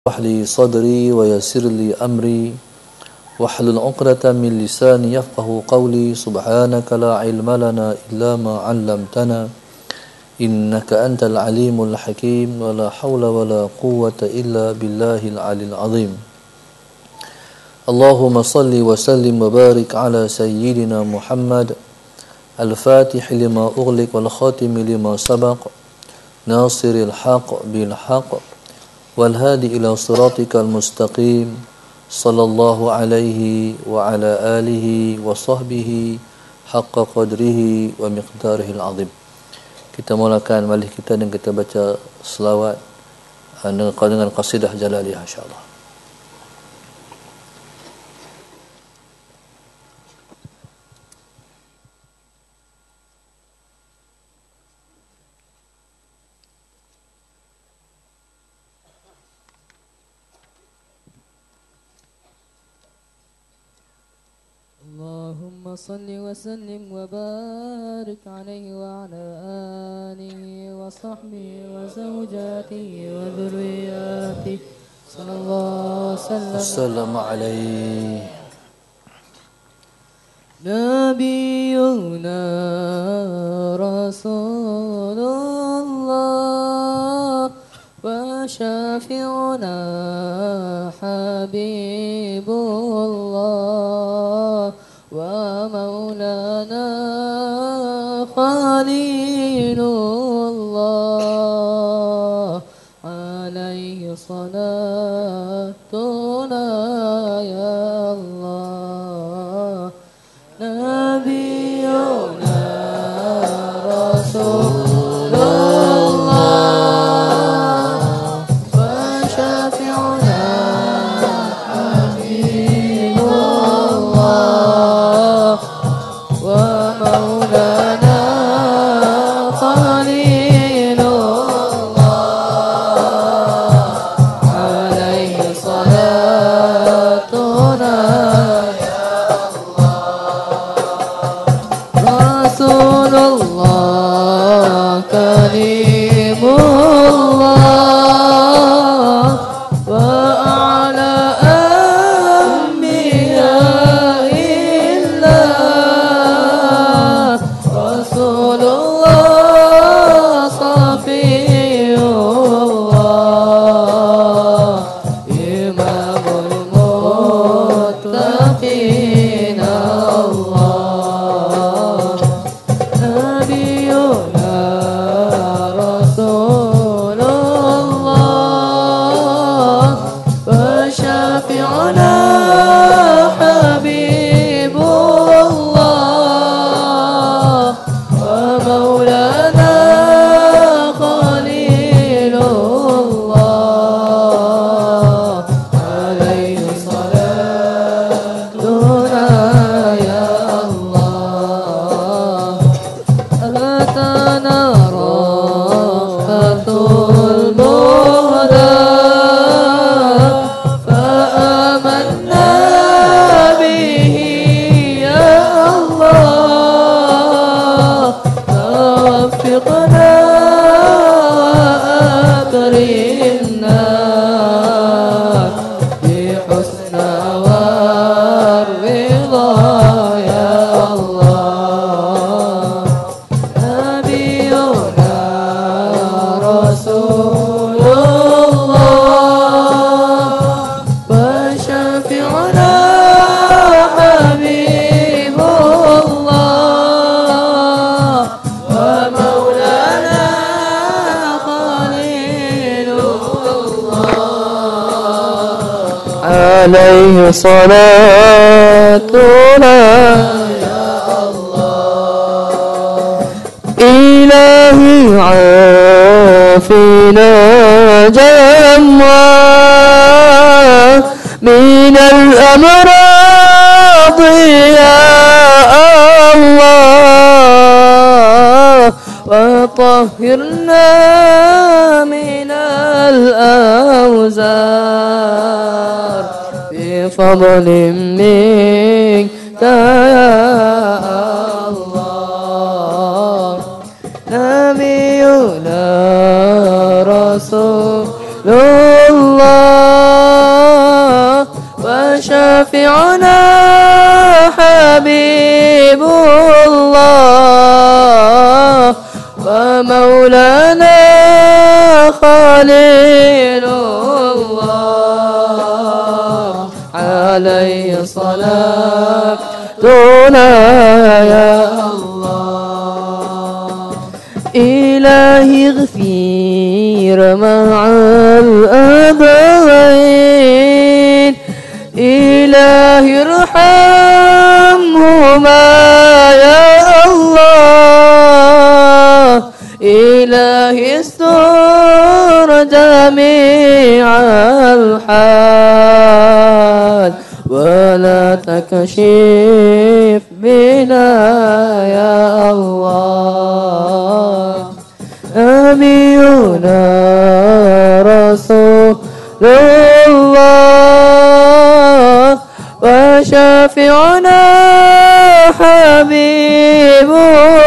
اشرح لي صدري ويسر لي أمري واحلل عقدة من لساني يفقه قولي سبحانك لا علم لنا إلا ما علمتنا إنك أنت العليم الحكيم ولا حول ولا قوة إلا بالله العلي العظيم اللهم صل وسلم وبارك على سيدنا محمد الفاتح لما أغلق والخاتم لما سبق ناصر الحق بالحق والهادي إلى صراطك المستقيم صلى الله عليه وعلى آله وصحبه حق قدره ومقداره العظيم. Kita mulakan majlis kita dan kita baca selawat dengan qasidah Jalaliyah insya-Allah. اللهم صل وسلم وبارك عليه وعلى آله وصحبه وزوجاته وذرياته صلى الله وسلم عليه نبينا رسول الله وشافعنا حبيب الله ومولانا خليل الله عليه صلاتنا يا الله نبينا رسول الله وشافعنا حبيب الله ومولانا خليل الله عليه صلاتنا يا الله رسول الله كريم الله وأعلى أنبياء الله رسول الله صفي الله إمام المتقين الله نبينا رسول الله وشافعنا حبيب الله ومولانا خليل الله عليه صلاتنا يا الله أتانا رحمة المهدى فآمنا به يا الله توفقنا وأكرمنا بحسنى والرضا يا الله نبينا رسول الله وشفيعنا حبيب الله ومولانا خليل الله عليه صلاتنا يا الله إلهي عافنا جمعا من الأمراض يا الله وطهرنا من الأوزار بفضل منك يا الله نبي رسول الله وشافعنا حبيب الله ومولانا خليل الله عليه صلاتنا يا الله إلهي اغفر مع الأبوين إلهي ارحمهما يا الله إلهي استر جميع الحال ولا تكشف بنا يا الله نبينا رسول الله وشافعنا حبيب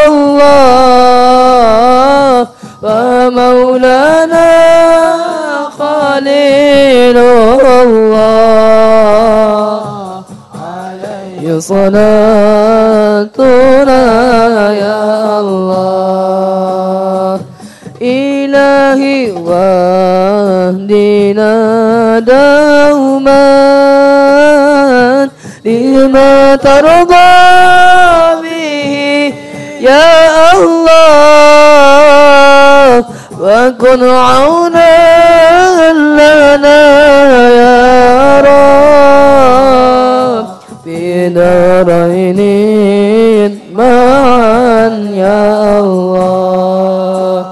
الله ومولانا خليل الله عليه صلاتنا يا الله إلهي واهدنا دوما لما ترضى به يا الله وكن عونا لنا يا رب في دارين معا يا الله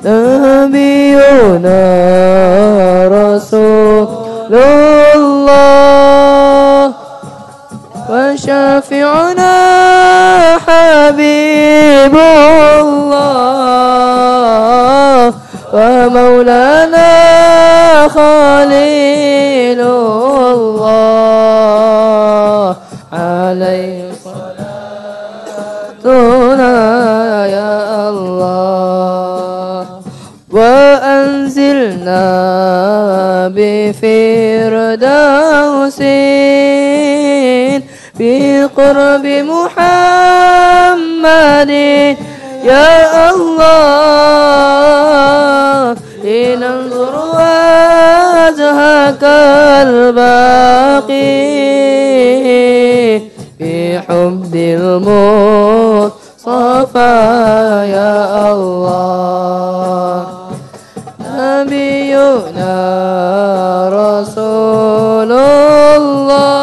نبينا رسول الله وشافعنا حبيب الله ومولانا خليل الله عليه صلاتنا يا الله وأنزلنا بفردوس بقرب محمد يا الله لننظر وجهك الباقي في حب المصطفى يا الله نبينا رسول الله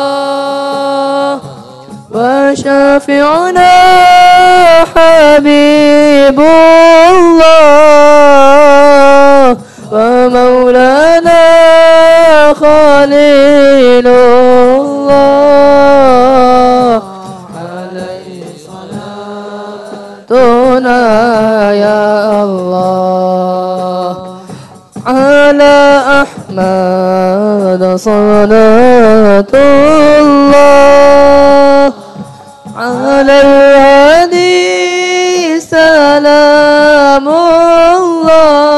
وشافعنا حبيب الله ومولانا خليل الله عليه صلاتنا يا الله على أحمد صلاة الله على الهادي سلام الله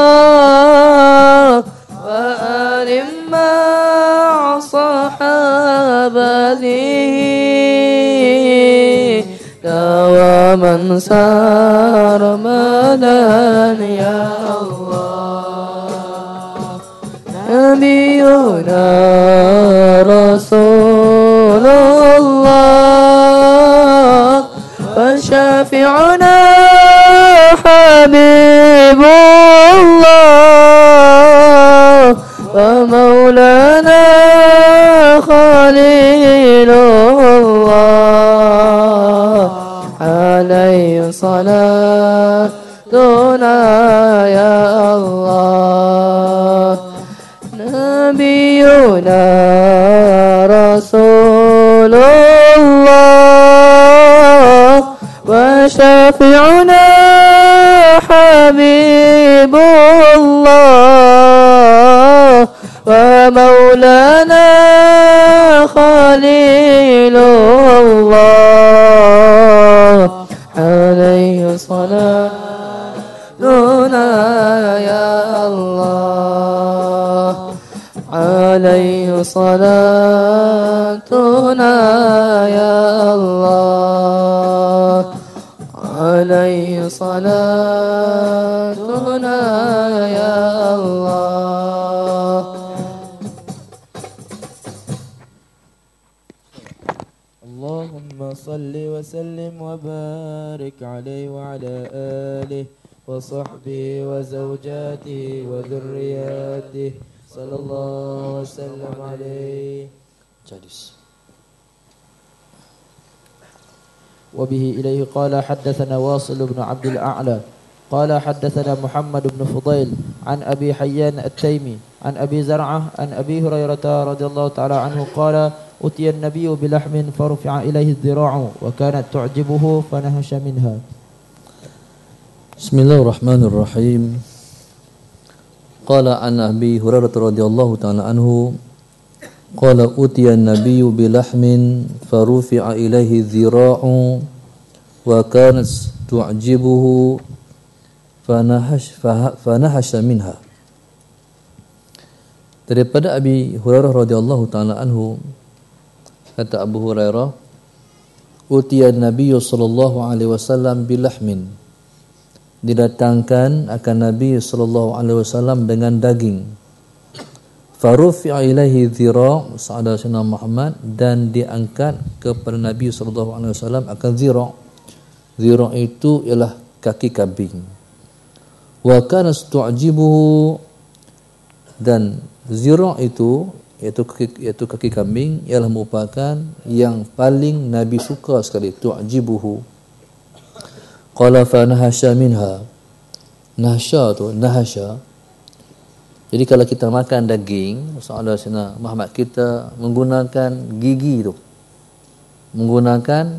وآل مع صحابته ومن سار مدى يا الله نبينا رسول الله وشافعنا حبيب الله ومولانا خليل الله عليه صلاتنا يا الله نبينا رسول الله وشافعنا حبيب الله ومولانا خليل الله عليه صلاتنا يا الله عليه صلاتنا يا الله عليه صلاتنا يا الله اللهم صل وسلم وبارك عليه وعلى آله وصحبه وزوجاته وذرياته صلى الله وسلم عليه. وبه إليه قال حدثنا واصل بن عبد الأعلى قال حدثنا محمد بن فضيل عن أبي حيان التيمي عن أبي زرعة عن أبي هريرة رضي الله تعالى عنه قال أتي النبي بلحم فرفع إليه الذراع وكانت تعجبه فنهش منها. بسم الله الرحمن الرحيم. قال عن أبي هريرة رضي الله تعالى عنه قال أتي النبي بلحم فرفع إليه الذراع وكانت تعجبه فنهش منها. Daripada Abi Hurairah radhiyallahu taala anhu, kata Abu Hurairah, utiya Nabi sallallahu alaihi wasallam bilahmin, didatangkan akan Nabi sallallahu alaihi wasallam dengan daging. Farufi'a ilaihi dhira', sahadatuna Muhammad, dan diangkat kepada Nabi sallallahu alaihi wasallam akan dhira'. Dhira' itu ialah kaki kambing. Wa kana tu'jibuhu, dan dhira' itu iaitu kaki kambing ialah merupakan yang paling Nabi suka sekali, tu'jibuhu. Qala fa nahasha minha. Nahasha tu, nahasha. Jadi kalau kita makan daging, saudara Muhammad, kita menggunakan gigi tu. Menggunakan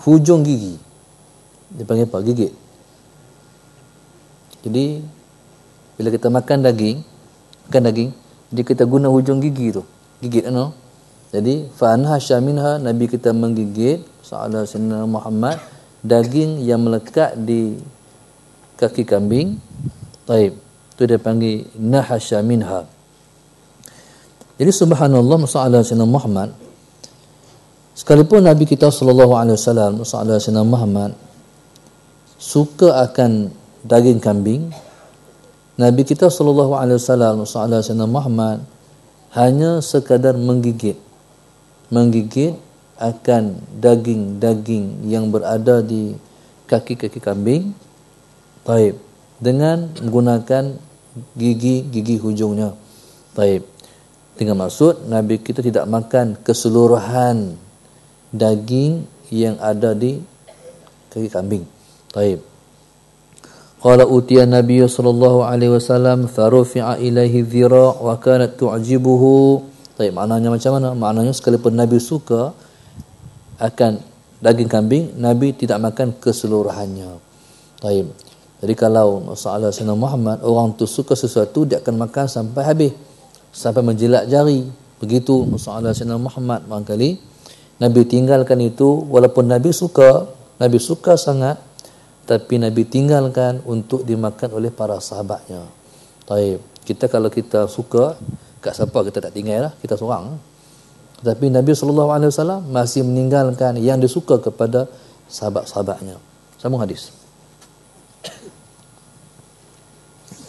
hujung gigi. Dipanggil apa? Gigit. Jadi bila kita makan daging, jadi kita guna hujung gigi tu. Gigit ano? Jadi fa nahasha minha, Nabi kita menggigit saudara Muhammad daging yang melekat di kaki kambing. Baik, itu dia panggil nahasha minha. Jadi subhanallah, saudara Muhammad, sekalipun Nabi kita sallallahu alaihi wasallam, saudara Muhammad, suka akan daging kambing, Nabi kita sallallahu alaihi wasallam, saudara Muhammad, hanya sekadar menggigit akan daging-daging yang berada di kaki-kaki kambing, baik, dengan menggunakan gigi hujungnya. Baik. Dengan maksud Nabi kita tidak makan keseluruhan daging yang ada di kaki kambing. Baik. Qala utiya Nabi sallallahu alaihi wasallam farufi'a ilaihi dhira' wa kanat tu'jibuhu. Baik, maknanya macam mana? Maknanya sekalipun Nabi suka akan daging kambing, Nabi tidak makan keseluruhannya. Baik. Jadi kalau sahabat Muhammad, orang tu suka sesuatu, dia akan makan sampai habis, sampai menjilat jari. Begitu sahabat Muhammad, barangkali Nabi tinggalkan itu, walaupun Nabi suka sangat, tapi Nabi tinggalkan untuk dimakan oleh para sahabatnya. Baik. Kita kalau kita suka, kat siapa kita tak tinggal lah, kita seorang. Tapi Nabi SAW masih meninggalkan yang disuka kepada sahabat-sahabatnya. Sambung hadis.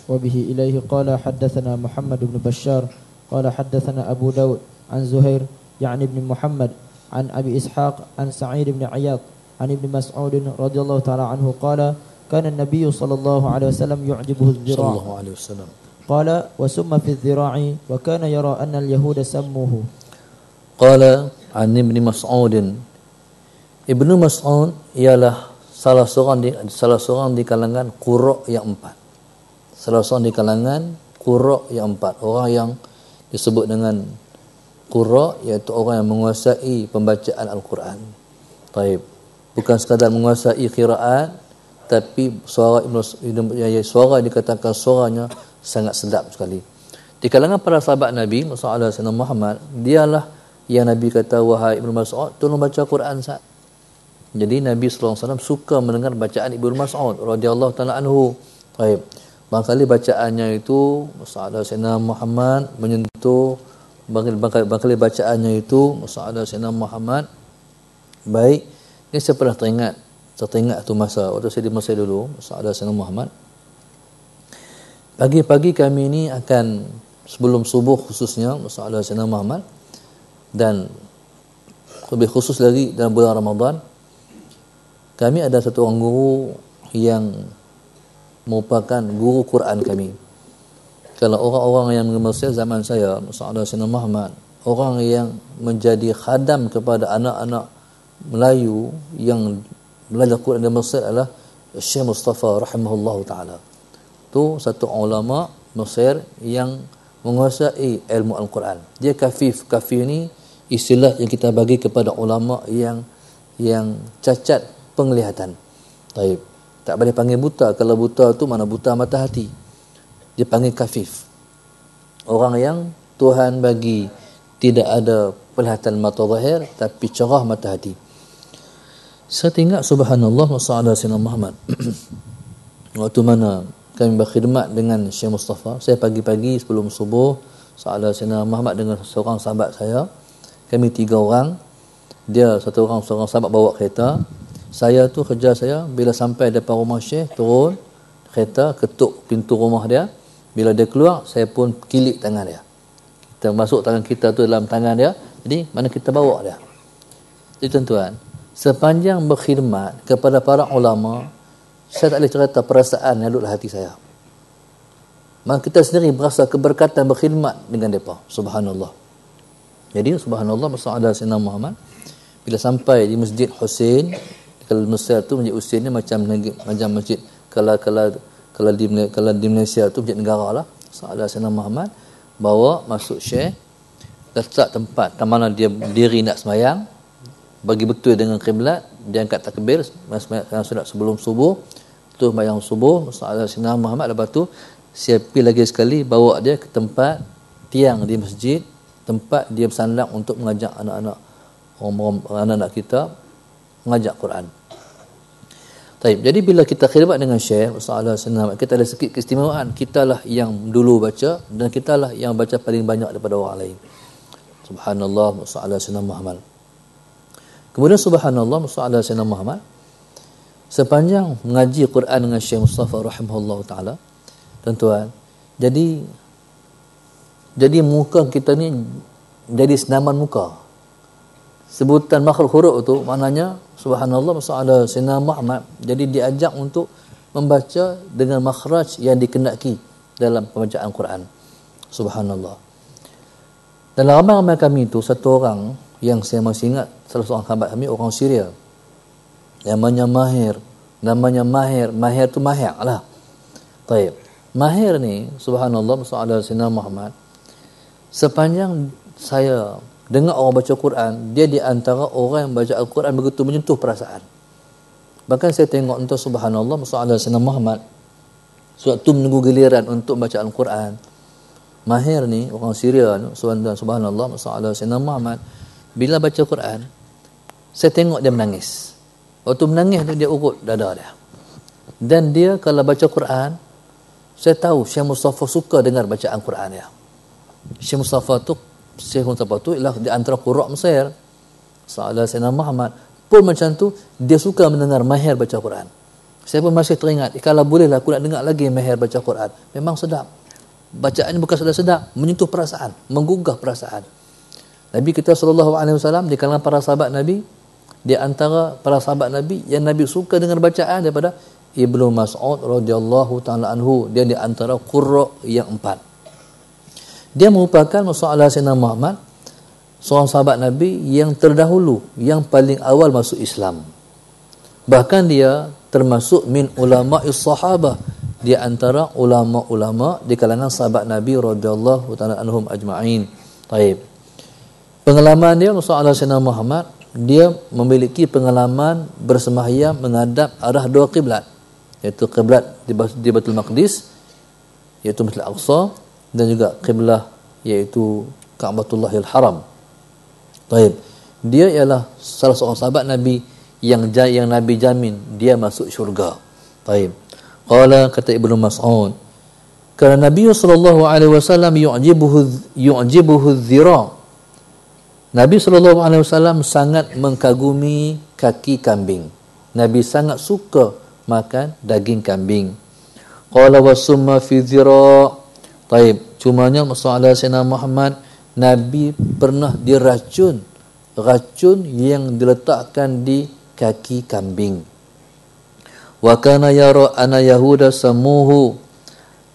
وبه إليه قال حدثنا محمد بن بشار قال حدثنا أبو داود عن زهير يعني ابن محمد عن أبي إسحاق عن سعيد بن عياض عن ابن مسعود رضي الله تعالى عنه قال كان النبي صلى الله عليه وسلم يعجبه الذراع قال وسم في الذراع وكان يرى أن اليهود سموه. قال عن ابن مسعود. Ibnu Mas'ud ialah salah seorang di kalangan qurra yang empat. Salah seorang di kalangan qurra yang empat. Orang yang disebut dengan qurra, iaitu orang yang menguasai pembacaan Al-Quran. Baik. Bukan sekadar menguasai qiraat, tapi suara yang dikatakan suaranya sangat sedap sekali. Di kalangan para sahabat Nabi sallallahu alaihi wasallam Muhammad, dialah yang Nabi kata, wahai Ibnu Mas'ud, tolong baca Quran Sa'ad. Jadi Nabi sallallahu alaihi wasallam suka mendengar bacaan Ibnu Mas'ud radhiyallahu taala anhu. Baik. Barangkali bacaannya itu Musa'adah Sayyidina Muhammad menyentuh, barangkali bacaannya itu Musa'adah Sayyidina Muhammad baik. Ini saya pernah teringat tu masa waktu saya di Mesir dulu, Musa'adah Sayyidina Muhammad. Pagi-pagi kami ini akan sebelum subuh khususnya Musa'adah Sayyidina Muhammad, dan lebih khusus lagi dalam bulan Ramadan, kami ada satu orang guru yang merupakan guru Quran kami. Kalau orang-orang yang Mesir zaman saya, Musa'adah Sayyidina Muhammad, orang yang menjadi khadam kepada anak-anak Melayu yang belajar Quran di Mesir adalah Syekh Mustafa rahimahullahu ta'ala. Itu satu ulama Mesir yang menguasai ilmu Al-Quran. Dia kafif. Kafif ni istilah yang kita bagi kepada ulama yang cacat penglihatan. Taib. Tak boleh panggil buta. Kalau buta tu mana buta mata hati. Dia panggil kafif. Orang yang Tuhan bagi tidak ada penglihatan mata zahir tapi cerah mata hati. Saya tengok subhanallah Musa'adah Sayyidina Muhammad. Waktu mana kami berkhidmat dengan Syekh Mustafa, saya pagi-pagi sebelum subuh, Musa'adah Sayyidina Muhammad dengan seorang sahabat saya. Kami 3 orang. Dia seorang sahabat bawa kereta. Saya tu kerja saya bila sampai depan rumah Syekh, turun kereta, ketuk pintu rumah dia. Bila dia keluar, saya pun kilik tangan dia. Kita masuk tangan kita tu dalam tangan dia. Jadi mana kita bawa dia. Jadi tuan-tuan, sepanjang berkhidmat kepada para ulama, saya tak boleh cerita perasaan yang ada dalam hati saya. Maka kita sendiri berasa keberkatan berkhidmat dengan mereka. Subhanallah. Jadi subhanallah Musa'adah Sayyidina Muhammad bila sampai di Masjid Husain, kalau Mesir tu Masjid Husain ni macam masjid kalau di Malaysia tu masjid negara lah. Musa'adah Sayyidina Muhammad bawa masuk Syekh, letak tempat mana dia berdiri nak semayang, bagi betul dengan kiblat, dia angkat takbir solat sebelum subuh, tu sembahyang subuh Musa'adah Sayyidina Muhammad. Lepas tu saya pergi lagi sekali bawa dia ke tempat tiang di masjid, tempat dia bersandar untuk mengajak anak-anak kita mengajak Quran. Taib. Jadi bila kita khidmat dengan Syekh Musa'adah Sayyidina Muhammad, kita ada sikit keistimewaan. Kitalah yang dulu baca dan kitalah yang baca paling banyak daripada orang lain. Subhanallah Musa'adah Sayyidina Muhammad. Kemudian subhanallah Musa'adah Sayyidina Muhammad sepanjang mengaji Quran dengan Syekh Mustafa rahimahullah ta'ala, tuan-tuan, jadi muka kita ni jadi senaman muka. Sebutan makhluk huruf tu maknanya subhanallah Musa'adah Sayyidina Muhammad jadi diajak untuk membaca dengan makhraj yang dikenaki dalam pembacaan Quran. Subhanallah. Dalam ramai-ramai kami tu satu orang yang saya masih ingat, salah seorang sahabat kami orang Syria, namanya Mahir. Mahir tu Mahir lah. Taib. Mahir ni subhanallah Musa'adah Sayyidina Muhammad, sepanjang saya dengar orang baca Quran, dia di antara orang yang baca Al-Quran begitu menyentuh perasaan. Bahkan saya tengok entah subhanallah Musa'adah Sayyidina Muhammad suatu menunggu giliran untuk baca Al-Quran. Mahir ni orang Syria, subhanallah Musa'adah Sayyidina Muhammad bila baca Quran, saya tengok dia menangis. Waktu menangis tu dia urut dada dia. Dan dia kalau baca Quran, saya tahu Syekh Mustafa suka dengar bacaan Quran dia. Syekh Mustafa tu ialah di antara qurra Mesir. Musa'adah Sayyidina Muhammad pun macam tu, dia suka mendengar Mahir baca Quran. Saya pun masih teringat, kalau bolehlah aku nak dengar lagi Mahir baca Quran. Memang sedap. Bacaannya bukan sedap, menyentuh perasaan, menggugah perasaan. Nabi kita SAW di kalangan para sahabat Nabi, di antara para sahabat Nabi yang Nabi suka dengar bacaan daripada Ibnu Mas'ud radhiyallahu taala anhu. Dia di antara qurra yang 4. Dia merupakan Musa'adah Sayyidina Muhammad seorang sahabat Nabi yang terdahulu, yang paling awal masuk Islam. Bahkan dia termasuk min ulama'is sahabah, di antara ulama-ulama di kalangan sahabat Nabi radhiyallahu taala anhum ajma'in. Baik. Pengalaman dia Musa'adah Sayyidina Muhammad, dia memiliki pengalaman bersembahyang menghadap arah 2 kiblat, iaitu kiblat di Baitul Maqdis, iaitu Masjid Al-Aqsa, dan juga kiblah iaitu Ka'batullahil Haram. Baik. Dia ialah salah seorang sahabat Nabi yang Nabi jamin dia masuk syurga. Baik. Qala, kata Ibnu Mas'ud, Kerana Nabi sallallahu alaihi wasallam yu'jibuhu dhira. Nabi sallallahu alaihi wasallam sangat mengagumi kaki kambing. Nabi sangat suka makan daging kambing. Qala wa summa fi dhira. Taib, cumanya masalah Sayyidina Muhammad, Nabi pernah diracun, racun yang diletakkan di kaki kambing. Wa kana yara ana yahuda samuhu,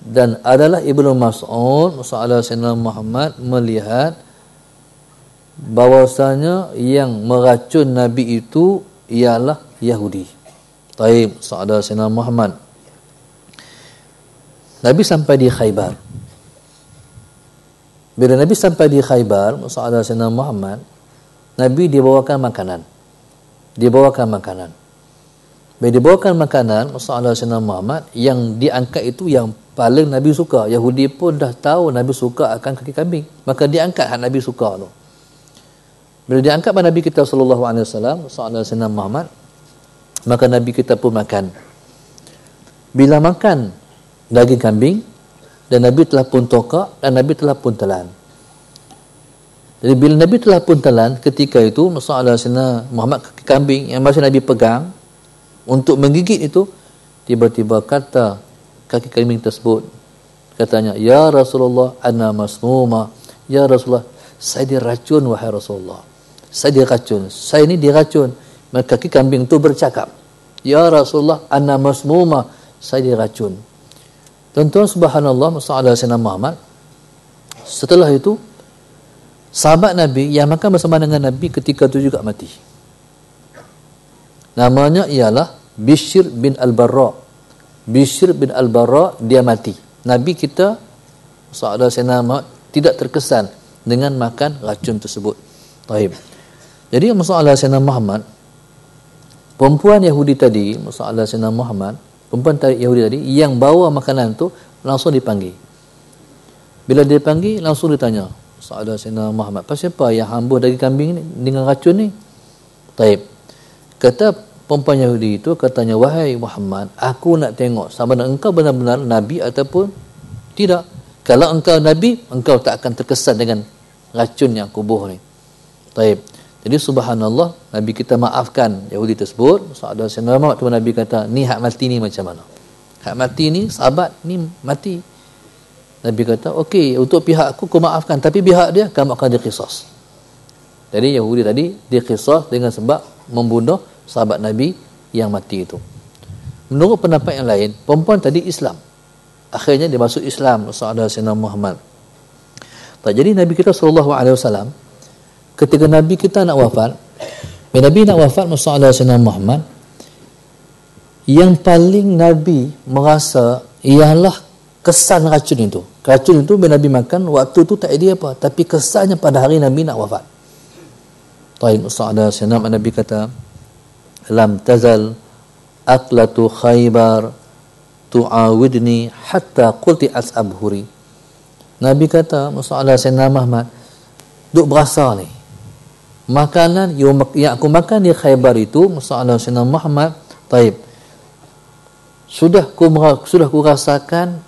dan adalah Ibnu Mas'ud masalah Sayyidina Muhammad melihat bahwasanya yang meracun Nabi itu ialah Yahudi. Taib, masalah Sayyidina Muhammad. Nabi sampai di Khaybar. Bila Nabi sampai di Khaybar, masalah Sayyidina Muhammad, Nabi dibawakan makanan. Bila dibawakan makanan, masalah Sayyidina Muhammad, yang diangkat itu yang paling Nabi suka. Yahudi pun dah tahu Nabi suka akan kaki kambing, maka diangkat hak Nabi suka tu. Bila diangkat pada Nabi kita sallallahu alaihi wasallam, masalah Sayyidina Muhammad, maka Nabi kita pun makan. Bila makan daging kambing, dan Nabi telah pun tokak, dan Nabi telah pun telan. Jadi bila Nabi telah pun telan, ketika itu masalah Sayyidina Muhammad kaki kambing yang masih Nabi pegang untuk menggigit itu, tiba-tiba kata kaki kambing tersebut, katanya, ya Rasulullah ana masmuma, ya Rasulullah saya diracun wahai Rasulullah, saya diracun, saya ini diracun. Maka kaki kambing itu bercakap, ya Rasulullah ana masmuma, saya diracun. Tuan-tuan subhanallah, masalah Sayyidina Muhammad, setelah itu sahabat Nabi yang makan bersama dengan Nabi ketika itu juga mati. Namanya ialah Bishr bin Al-Barra. Bishr bin Al-Barra, dia mati. Nabi kita masalah Sayyidina Muhammad tidak terkesan dengan makan racun tersebut. Taib. Jadi masalah Sayyidina Muhammad, perempuan Yahudi tadi, masalah Sayyidina Muhammad, perempuan Yahudi tadi yang bawa makanan tu langsung dipanggil. Bila dia dipanggil, langsung ditanya, masalah Sayyidina Muhammad, pasal apa yang hamba daging kambing ni dengan racun ni? Taib. Kata perempuan Yahudi itu, katanya, wahai Muhammad, aku nak tengok sama ada engkau benar-benar Nabi ataupun tidak. Kalau engkau Nabi, engkau tak akan terkesan dengan racun yang aku buh ni. Taib. Jadi subhanallah, Nabi kita maafkan Yahudi tersebut. Sahabat Sayyidina Muhammad tu, Nabi kata, ni hak mati ni macam mana? Hak mati ni, sahabat ni mati. Nabi kata, okey, untuk pihak aku maafkan, tapi pihak dia kamu akan diqisas. Jadi Yahudi tadi diqisas dengan sebab membunuh sahabat Nabi yang mati itu. Menurut pendapat yang lain, perempuan tadi Islam. Akhirnya dia masuk Islam, sahabat Sayyidina Muhammad. Jadi Nabi kita SAW, ketika Nabi kita nak wafat, bila Nabi nak wafat, masalah Sayyidina Muhammad, yang paling Nabi merasa ialah kesan racun itu. Racun itu bila Nabi makan, waktu itu tak ada apa, tapi kesannya pada hari Nabi nak wafat. Taib, masalah Sayyidina Muhammad, Nabi kata, lam tazal aklatu Khaybar tu'awidni hatta qulti as'abhuri. Nabi kata, masalah Sayyidina Muhammad, duk berasa ni makanan yang aku makan di Khaybar itu, masalah Sayyidina Muhammad, taib, sudah ku rasakan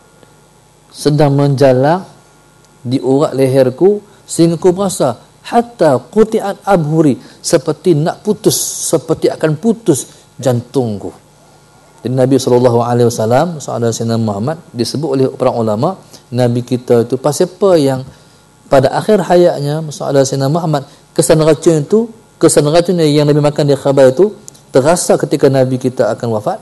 sedang menjalak di urat leherku, sehingga ku berasa hatta quti'at abhuri, seperti nak putus, seperti akan putus jantungku. Dan Nabi SAW, sahabat Sayyidina Muhammad, disebut oleh para ulama, Nabi kita itu pasal apa yang pada akhir hayatnya, sahabat Sayyidina Muhammad, kesan racun yang Nabi makan di Khaybar itu terasa ketika Nabi kita akan wafat.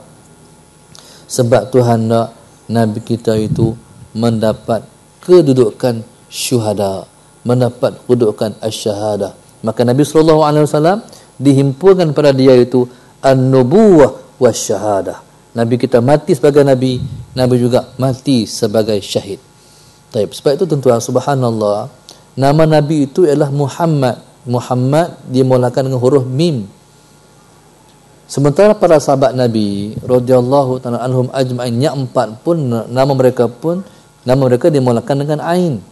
Sebab Tuhan nak Nabi kita itu mendapat kedudukan syuhada, mendapat kedudukan asyhadah. Maka Nabi SAW dihimpunkan pada dia itu an-nubuwah wasyahadah. Nabi kita mati sebagai Nabi, Nabi juga mati sebagai syahid. Taib. Sebab itu tuan-tuan, subhanallah, nama Nabi itu ialah Muhammad. Muhammad dimulakan dengan huruf mim. Sementara para sahabat Nabi radhiyallahu ta'ala anhum ajma'in yang empat pun nama mereka dimulakan dengan ain.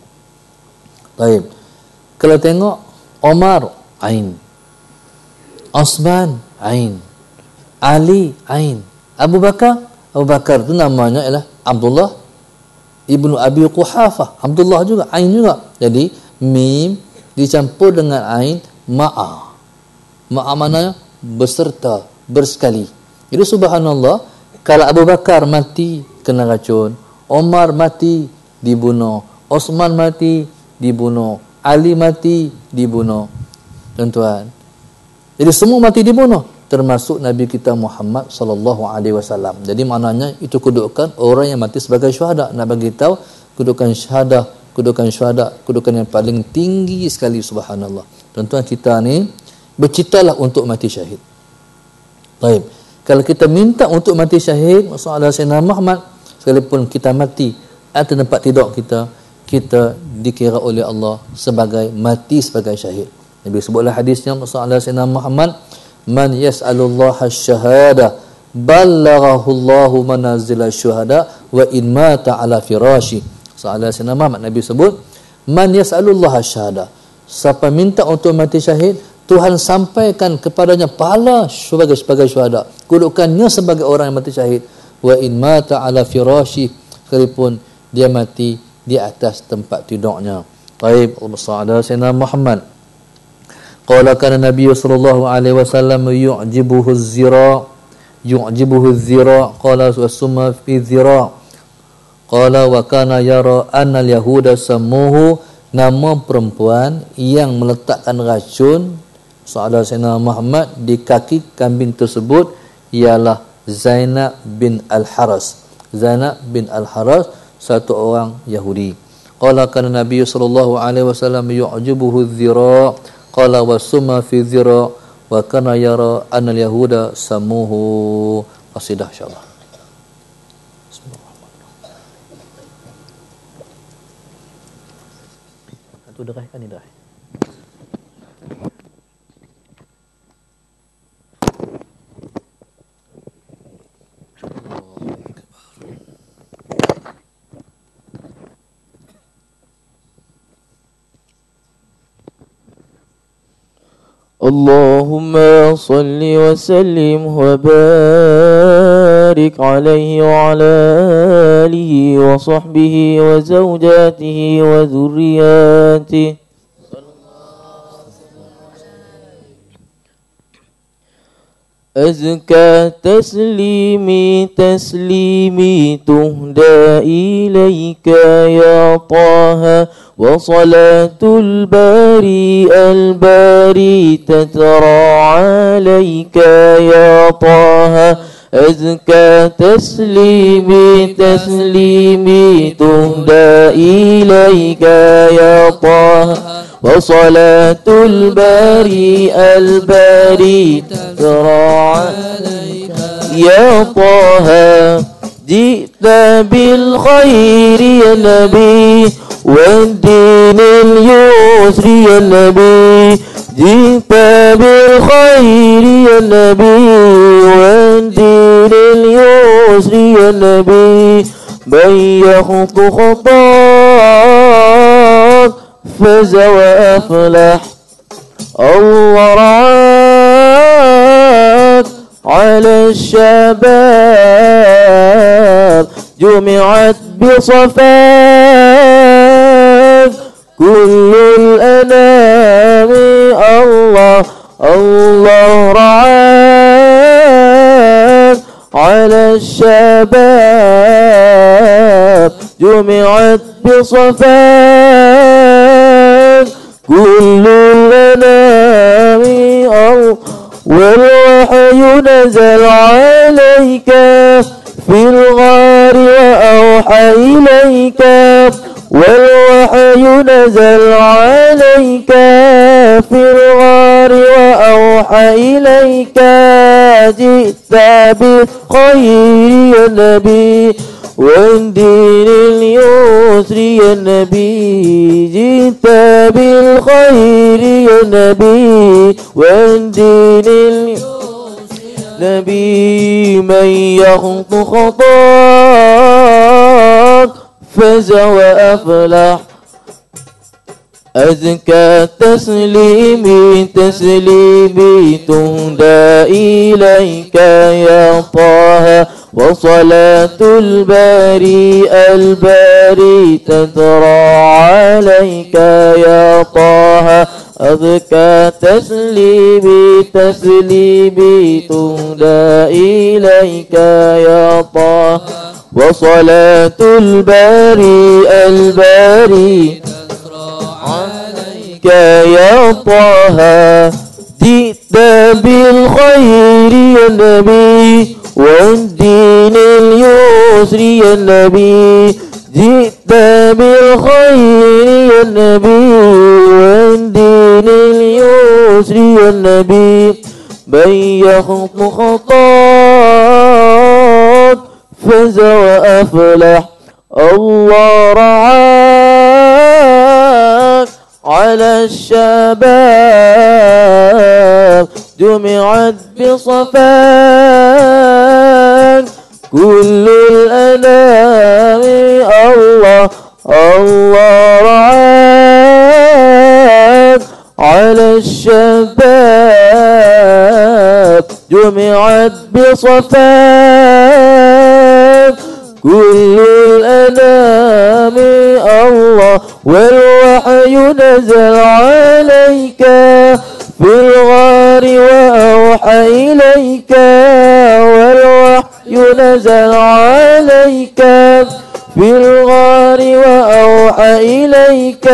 Baik. Kalau tengok Omar ain, Osman ain, Ali ain, Abu Bakar itu namanya ialah Abdullah Ibnu Abi Quhafah, Abdullah juga, Ain juga. Jadi mim dicampur dengan ain, ma'a. Ma'a mana? Beserta, bersekali. Jadi subhanallah, kalau Abu Bakar mati kena racun, Omar mati dibunuh, Osman mati dibunuh, Ali mati dibunuh. Tuan-tuan. Jadi semua mati dibunuh, termasuk Nabi kita Muhammad sallallahu alaihi wasallam. Jadi maknanya itu kedudukan orang yang mati sebagai syuhada. Nak bagi tahu kedudukan syuhada, kedudukan yang paling tinggi sekali, subhanallah. Tuan-tuan, kita ni bercitalah untuk mati syahid. Baik. Kalau kita minta untuk mati syahid, masalah Sayyidina Muhammad, sekalipun kita mati atau tempat tidur kita dikira oleh Allah sebagai mati sebagai syahid. Nabi sebutlah hadisnya, masalah Sayyidina Muhammad, man yas'alullaha syahada ballaghahu Allahu manazila syuhada wa in mata ala firashi. Masalah Sayyidina Muhammad, Nabi sebut, man yas'alullaha syahada, siapa minta untuk mati syahid, Tuhan sampaikan kepadanya pahala sebagai syuhada, kedudukannya sebagai orang yang mati syahid. Wa in mata ala firashi, sekalipun dia mati di atas tempat tidurnya. Baik, Allahumma sayyidina Muhammad. Qala kana Nabi sallallahu alaihi wasallam yu'jibuhu az-zira, qala wasumma fi zira. Qala wa kana yara anna al-yahuda sammuhu, nama perempuan yang meletakkan racun Saudara Sayyidina Muhammad di kaki kambing tersebut ialah Zainab bin Al-Haras. Zainab bin Al-Haras, satu orang Yahudi. Qala kana Nabi sallallahu alaihi wasallam yu'jibuhu adh-dhira, qala wa summa fi dhira wa kana yara anna al-yahuda samuhu. Qasidah insyaallah. Bismillahirrahmanirrahim. Satu derah kan ni dah. اللهم صل وسلم وبارك عليه وعلى آله وصحبه وزوجاته وذرياته أزكى تسليمي تهدى إليك يا طه وصلاة الباري تترى عليك يا طه أزكى تسليمي تهدى إليك يا طه وصلاة الباري تترى عليك يا طه جئت بالخير يا نبي والدين اليسر يا نبي جئت بالخير يا نبي والدين اليسر يا نبي من يخط خطاك فاز وأفلح الله رعاك على الشباب جمعت بصفاك كل الأنام الله رعاك على الشباب جمعت بصفاك كل الأنام والوحي نزل عليك في الغار وأوحى إليك والوحي نزل عليك في الغار وأوحى إليك جئت بالخير يا نبي والدين اليسر يا نبي جئت بالخير يا نبي والدين اليسر نبي من يخط خطاك فاز وأفلح أزكى تسليمي تهدى إليك يا طه وصلاة الباري تترى عليك يا طه أذكى تسليمي تهدى إليك يا طه وصلاة الباري عليك يا طه جئت بالخير يا نبي والدين اليسر يا نبي جئت بالخير يا نبي والدين اليسر يا نبي من يخط خطاك فاز وأفلح الله رعاك على الشباب جمعت بصفاك كل الأنام الله رعاك على الشباب جمعت بصفاك كل الأنام الله والوحي نزل عليك في الغار وأوحى إليك والوحي نزل عليك في الغار وأوحى إليك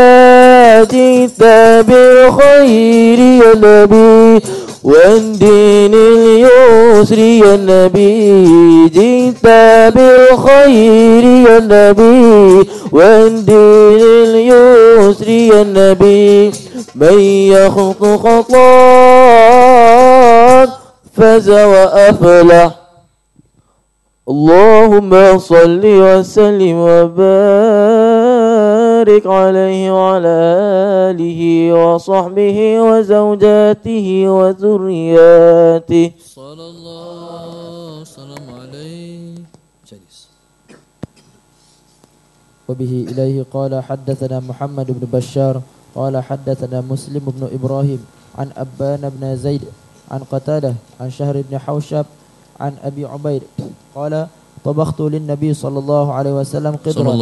جئت بالخير يا نبي والدين اليسر يا نبي جئت بالخير يا نبي والدين اليسر يا نبي من يخط خطاك فاز وأفلح اللهم صل وسلم وبارك عليه وعلى آله وصحبه وزوجاته وذرياته صلى الله وسلم عليه. وبه إليه قال حدثنا محمد بن بشار قال حدثنا مسلم بن إبراهيم عن أبان بن زيد عن قتادة عن شهر بن حوشب عن أبي عبيد قال طبخت للنبي صلى الله عليه وسلم قدرا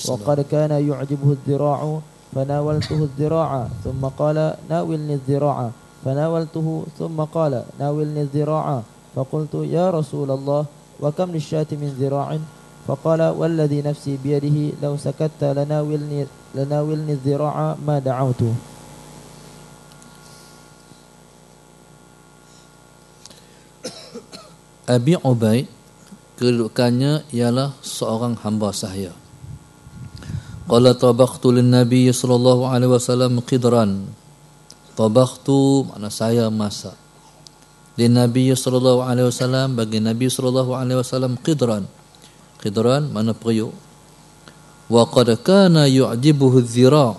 وقد كان يعجبه الذراع فناولته الذراع ثم قال ناولني الذراع فناولته ثم قال ناولني الذراع فقلت يا رسول الله وكم للشاة من ذراع فقال والذي نفسي بيده لو سكت لناولني الذراع ما دعوته. Abi Ubaid kedudukannya ialah seorang hamba sahaya. Qala tabakhtu lin Nabi sallallahu alaihi wasallam qidran. Tabakhtu makna saya masak. Lin Nabi sallallahu alaihi wasallam bagi Nabi sallallahu alaihi wasallam qidran. Qidran makna periuk. Wa qad kana yu'jibuhu adh-dhira'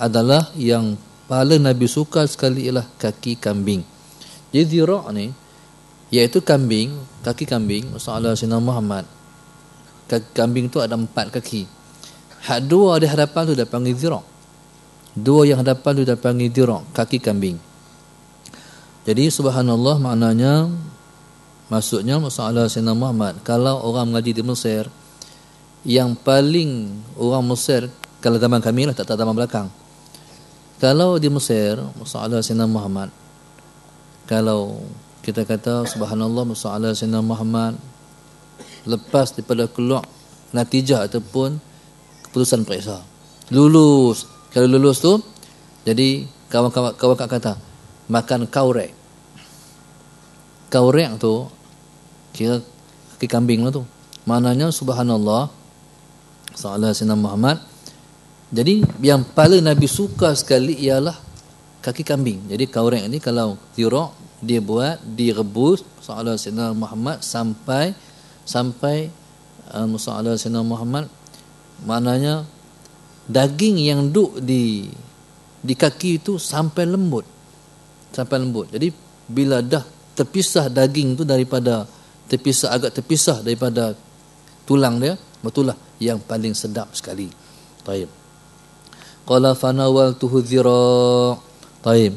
adalah yang paling Nabi suka sekali ialah kaki kambing. Jadi dhira' ni iaitu kambing, kaki kambing, masalah Sayyidina Muhammad. Kaki kambing tu ada 4 kaki. Hak dua di hadapan tu dah panggil dhira'. Dua yang hadapan tu dah panggil dhira', kaki kambing. Jadi subhanallah maknanya maksudnya masalah Sayyidina Muhammad, kalau orang mengaji di Mesir, yang paling orang Mesir kalau zaman kami lah, tak zaman belakang. Kalau di Mesir masalah Sayyidina Muhammad, kalau kita kata subhanallah masalah Sayyidina Muhammad lepas daripada keluar natijah ataupun keputusan periksa lulus, kalau lulus tu jadi kawan-kawan kata makan kaurek tu kira kaki kambing lah tu, maknanya subhanallah masalah Sayyidina Muhammad. Jadi yang paling Nabi suka sekali ialah kaki kambing. Jadi kaurek ni kalau dhira' dia buat direbus masalah Sayyidina Muhammad sampai masalah Sayyidina Muhammad, maknanya daging yang duduk di kaki itu sampai lembut. Jadi bila dah terpisah daging tu daripada agak terpisah daripada tulang dia, betul lah yang paling sedap sekali. Taib. Qala fanawaltuhu dhira'. Taib.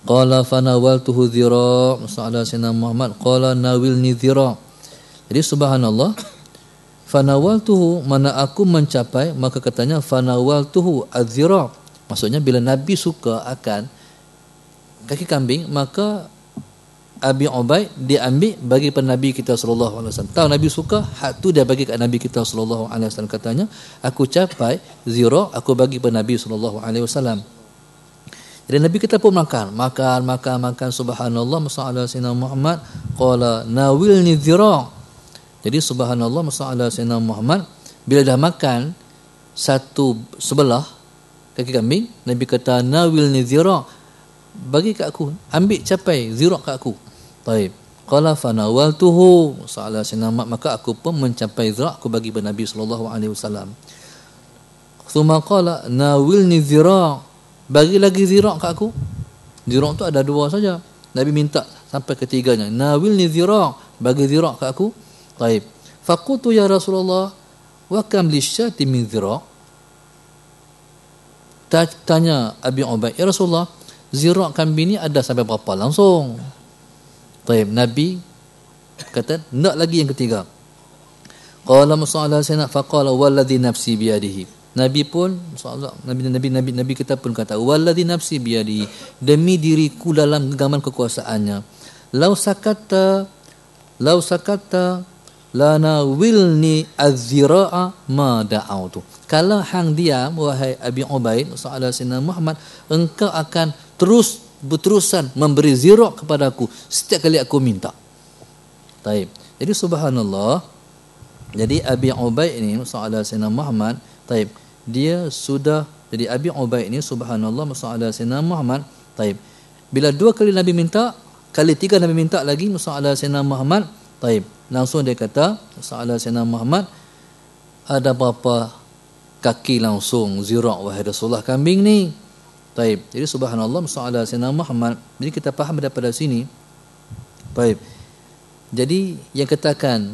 Qala fanawaltuhu dhira', masalah Sayyidina Muhammad qala nawilni dhira'. Jadi subhanallah, fanawaltuhu, mana aku mencapai, maka katanya fanawaltuhu az-zira'. Maksudnya bila Nabi suka akan kaki kambing, maka Abi Ubaid dia ambil bagi pada Nabi kita sallallahu alaihi wasallam. Tahu Nabi suka, hak tu dia bagi kat Nabi kita sallallahu alaihi wasallam. Katanya, aku capai zira', aku bagi pada Nabi sallallahu alaihi wasallam. Jadi Nabi kita pun makan subhanallah, masallallahu sayyidina Muhammad qala nawilni zira'. Jadi subhanallah, masallallahu sayyidina Muhammad bila dah makan satu sebelah kaki kambing, Nabi kata nawilni zira', bagi kat aku, ambil capai zira' kat aku. Baik. Qala fanawaltuhu, masallallahu sayyidina Muhammad, maka aku pun mencapai zira', aku bagi pada Nabi sallallahu alaihi wasallam. Thumma qala nawilni zira', bagi lagi zira' kat aku. Zira' tu ada dua saja. Nabi minta sampai ketiganya. Nawilni zira', bagi zira' kat aku. Baik. Faqultu ya Rasulullah, wa kam lisyati min zira'? Tanya Abi Ubaid, ya Rasulullah, zira' kambing ni ada sampai berapa langsung? Baik. Nabi kata, nak lagi yang ketiga. Qala sallallahu alaihi wasallam, faqala walladhi nafsi biyadihi. Nabi pun Nabi kita pun kata walladhi nafsi biyadi, demi diriku dalam genggaman kekuasaannya, lau sakata lana wilni az-zira'a ma da'autu. Kalau hang diam wahai Abi Ubaid sallallahu alaihi Muhammad, engkau akan berterusan memberi zira' kepadaku setiap kali aku minta. Taib. Jadi subhanallah, jadi Abi Ubaid ini sallallahu alaihi Muhammad, taib, dia sudah jadi Abi Ubaid ini subhanallah sallallahu alaihi Muhammad. Taib. Bila dua kali Nabi minta, kali tiga Nabi minta lagi sallallahu alaihi Muhammad. Taib. Langsung dia kata sallallahu alaihi Muhammad, ada berapa kaki langsung zira' wahai Rasulullah kambing ni? Taib. Jadi subhanallah sallallahu alaihi Muhammad. Jadi kita faham daripada sini. Taib. Jadi yang katakan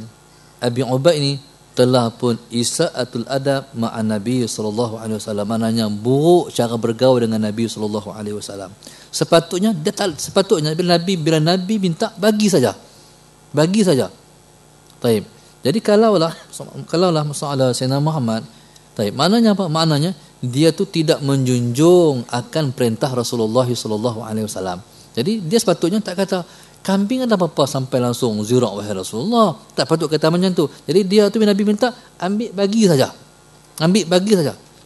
Abi Ubaid ini telah pun isa'atul adab ma'an Nabi sallallahu alaihi wasallam, maknanya buruk cara bergaul dengan Nabi sallallahu alaihi wasallam. Sepatutnya bila Nabi minta, bagi saja. Taib. Jadi kalaulah masalah Sayyidina Muhammad, taib, maknanya apa? Maknanya dia tu tidak menjunjung akan perintah Rasulullah sallallahu alaihi wasallam. Jadi dia sepatutnya tak kata kambing ada apa-apa sampai langsung zira' wahai Rasulullah. Tak patut kata macam tu. Jadi dia tu Nabi minta, ambil bagi saja.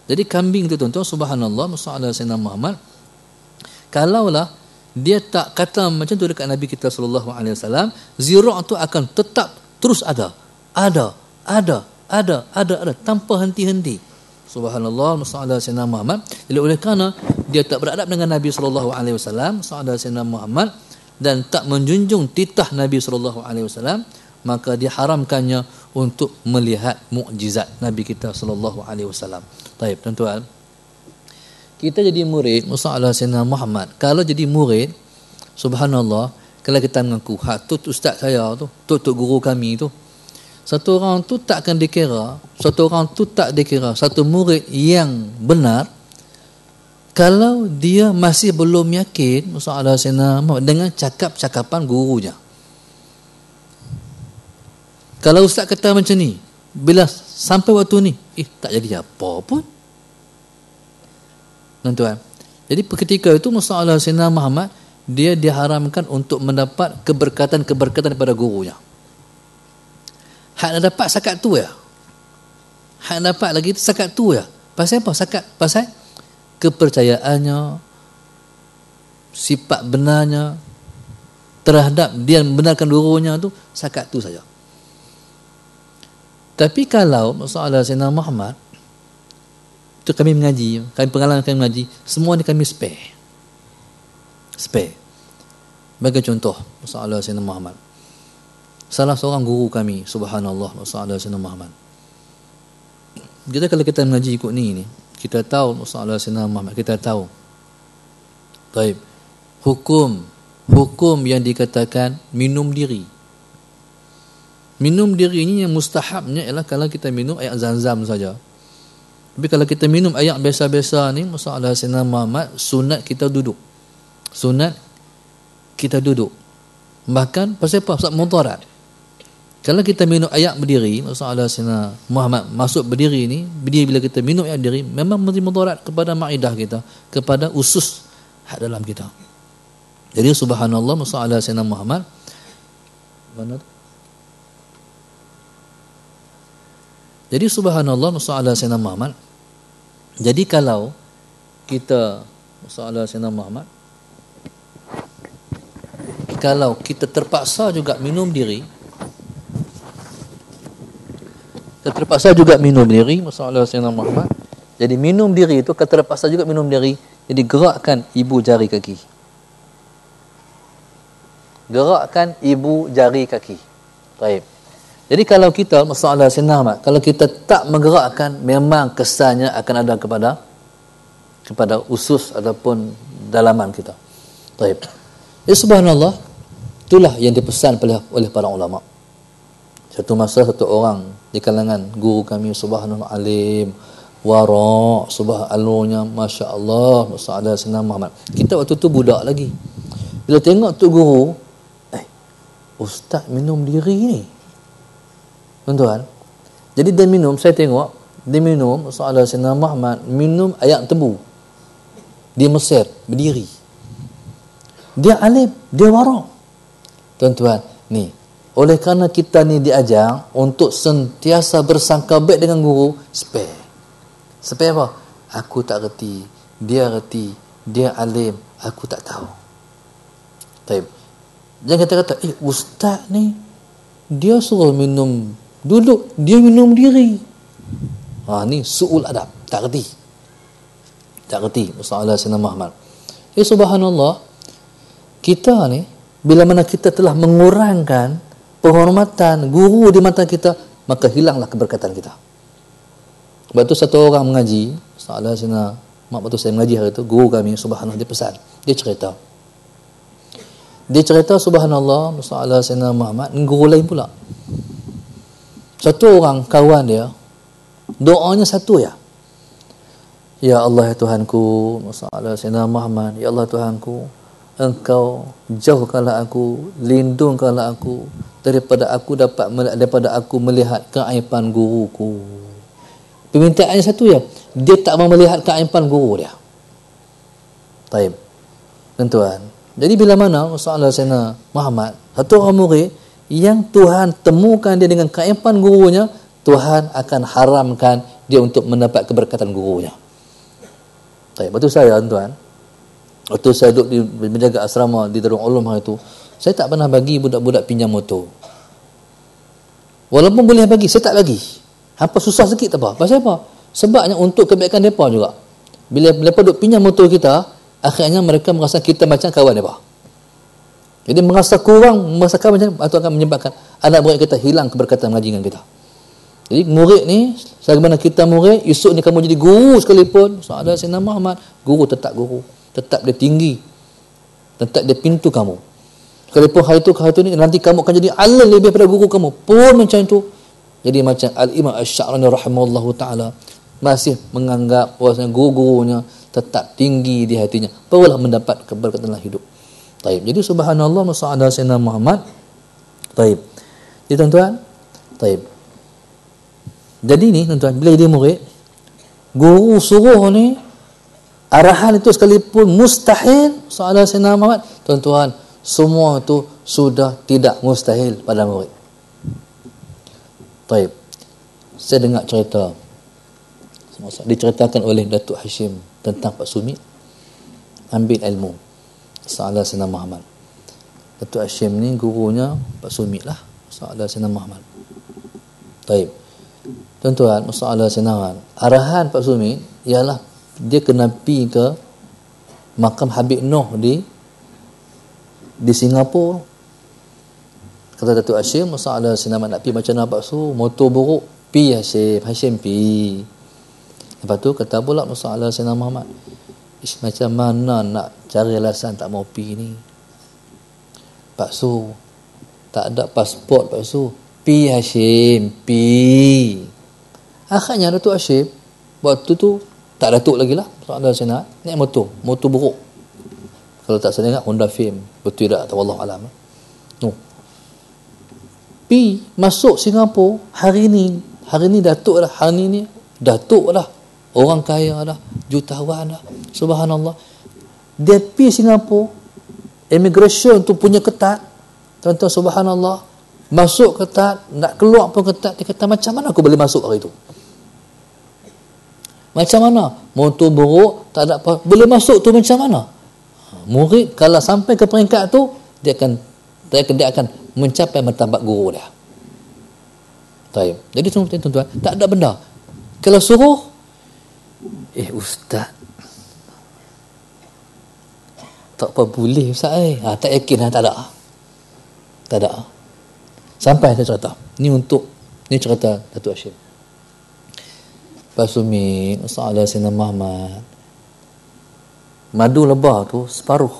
Jadi kambing tu tuan-tuan subhanallah masallallahu sayyidina Muhammad, kalaulah dia tak kata macam tu dekat Nabi kita sallallahu alaihi wasallam, zira' tu akan tetap terus ada tanpa henti-henti. Subhanallah masallallahu sayyidina Muhammad. Jadi oleh kerana dia tak beradab dengan Nabi sallallahu alaihi wasallam sallallahu sayyidina Muhammad, dan tak menjunjung titah Nabi sallallahu alaihi wasallam, maka diharamkannya untuk melihat mukjizat Nabi kita sallallahu alaihi wasallam. Baik, tuan-tuan. Kita jadi murid masallallahu sayyidina Muhammad. Kalau jadi murid, subhanallah, kalau kita mengaku hak tu ustaz saya tu, tu guru kami tu, satu orang tu tak akan dikira, satu murid yang benar kalau dia masih belum yakin masalah dengan cakap-cakapan gurunya. Kalau ustaz kata macam ni, bila sampai waktu ni, tak jadi apa pun. Tuan-tuan. Jadi ketika itu masalah Sayyidina Muhammad, dia diharamkan untuk mendapat keberkatan daripada gurunya. Hak nak dapat sakat tu ya. Hak nak dapat lagi sakat tu ya. Pasal apa? Pasal kepercayaannya, sifat benarnya terhadap dia membenarkan gurunya tu, sakat tu saja. Tapi kalau masalah Sayyidina Muhammad, tu kami mengaji, pengalaman kami mengaji, semua ni kami spare. Bagi contoh masalah Sayyidina Muhammad, salah seorang guru kami, subhanallah masalah Sayyidina Muhammad, kalau kita mengaji ikut ni, kita tahu masalah Sayyidina Muhammad, kita tahu. Baik. Hukum yang dikatakan minum diri. Minum diri ni yang mustahabnya ialah kalau kita minum air Zam-Zam saja. Tapi kalau kita minum air biasa-biasa ni, masalah Sayyidina Muhammad, sunat kita duduk. Bahkan pasal apa? Pasal mudarat. Kalau kita minum air berdiri, masalah Sayyidina Muhammad masuk berdiri ni, bila kita minum air berdiri memang memberi mudarat kepada maidah kita, kepada usus hak dalam kita. Jadi subhanallah, masalah Sayyidina Muhammad mana tu? Jadi subhanallah, masalah Sayyidina Muhammad. Jadi kalau kita masalah Sayyidina Muhammad, kalau kita terpaksa juga minum diri, masalah Sayyidina Muhammad. Jadi minum diri itu terpaksa juga minum diri. Jadi gerakkan ibu jari kaki. Baik. Jadi kalau kita masalah Sayyidina Muhammad, kalau kita tak menggerakkan, memang kesannya akan ada kepada usus ataupun dalaman kita. Baik. Ya subhanallah, itulah yang dipesan oleh para ulama. Satu masa satu orang di kalangan guru kami, subhanallah alim, wara', subhanallahnya, masya-Allah, masalah Sayyidina Muhammad. Kita waktu tu budak lagi. Bila tengok tu guru, ustaz minum diri ni. Tuan-tuan. Jadi dia minum, saya tengok, dia minum masalah Sayyidina Muhammad, minum air tebu. Dia Mesir, berdiri. Dia alim, dia wara'. Tuan-tuan, ni oleh kerana kita ni diajar untuk sentiasa bersangka baik dengan guru, spare apa? Aku tak reti, dia alim, aku tak tahu. Taib. Jangan kata ustaz ni dia suruh minum duduk, dia minum diri. Ni su'ul adab, tak reti masalah Sayyidina Muhammad. Subhanallah, kita ni bila mana kita telah mengurangkan penghormatan guru di mata kita, maka hilanglah keberkatan kita. Sebab tu satu orang mengaji, salah Sayyidina Muhammad, waktu saya mengaji hari tu, guru kami subhanallah, dia pesan, dia cerita subhanallah, masalah Sayyidina Muhammad, guru lain pula. Satu orang kawan dia, doanya satu ya. Ya Allah ya Tuhanku, masalah Sayyidina Muhammad, ya Allah Tuhanku, Engkau jauhkanlah aku, lindungkanlah aku daripada aku melihat keaiban guruku. Permintaannya satu ya, dia tak mau melihat keaiban guru dia. Taib. Tuan-tuan. Jadi bila mana masalah Sayyidina Muhammad, satu orang murid yang Tuhan temukan dia dengan keaiban gurunya, Tuhan akan haramkan dia untuk mendapat keberkatan gurunya. Taib. Betul saya tuan. Waktu saya duduk menjaga asrama di Darul Ulum hari itu, saya tak pernah bagi budak-budak pinjam motor. Walaupun boleh bagi, saya tak bagi. Hampa susah sikit tak apa. Pasal apa? Sebabnya untuk kebaikan mereka juga. Bila mereka duduk pinjam motor kita, akhirnya mereka merasa kita macam kawan mereka. Jadi merasa kurang, merasa kawan macam itu akan menyebabkan anak murid kita hilang keberkatan mengaji dengan kita. Jadi murid ni, sebagaimana kita murid, esok ni kamu jadi guru sekalipun, ada Sayyidina Muhammad, guru. Tetap dia tinggi, tetap dia pintu kamu. Sekalipun hari tu ni nanti kamu akan jadi alim lebih daripada guru kamu pun macam itu. Jadi macam Al-Imam Asy-Sya'rani rahimahullahu ta'ala masih menganggap bahawasanya guru-gurunya tetap tinggi di hatinya, barulah mendapat keberkatan dalam hidup. Taib. Jadi subhanallah, masalah Sayyidina Muhammad. Taib. Jadi tuan-tuan, taib. Jadi ni tuan-tuan, bila dia murid, guru suruh ni, arahan itu sekalipun mustahil, soalan Sayyidina Muhammad, tuan-tuan, semua itu sudah tidak mustahil pada murid. Taib. Saya dengar cerita, diceritakan oleh Datuk Hashim tentang Pak Sumi ambil ilmu soalan Sayyidina Muhammad. Datuk Hashim ni gurunya Pak Sumi lah, soalan Sayyidina Muhammad. Taib. Tuan-tuan, soalan Sayyidina Muhammad, arahan Pak Sumi ialah dia kena pergi ke makam Habib Noh di Singapura. Kata Datuk Hashim, masalah Sayyidina nak pergi macam mana Pak Su, motor buruk, pergi Hashim pergi. Lepas tu kata pula masalah Sayyidina Muhammad, macam mana nak cari alasan tak mau pergi ni Pak Su, tak ada pasport Pak Su, pergi Hashim, pergi. Akhirnya Datuk Hashim waktu tu tak datuk lagi lah, soalan Sayyidina naik motor buruk. Kalau tak salah ingat Honda Fame, betul tak? Wallahu alam. pi masuk Singapura hari ni datuk dah, hari ni datuk dah, orang kaya dah, jutawan dah, subhanallah. Dia pi Singapura, immigration tu punya ketat, tuan-tuan, subhanallah, masuk ketat, nak keluar pun ketat. Dia kata, macam mana aku boleh masuk hari tu? Macam mana? Motor buruk, tak ada apa, boleh masuk tu macam mana? Murid kalau sampai ke peringkat tu, dia akan mencapai martabat guru dia. Baik. Jadi tuan-tuan, tak ada benda. Kalau suruh, ustaz, tak apa boleh ustaz tak yakin tak ada. Sampai saya cerita. Ni cerita Datuk Hashim. Pak Sumi, Ustaz Ala Sina Muhammad, madu lebah tu separuh.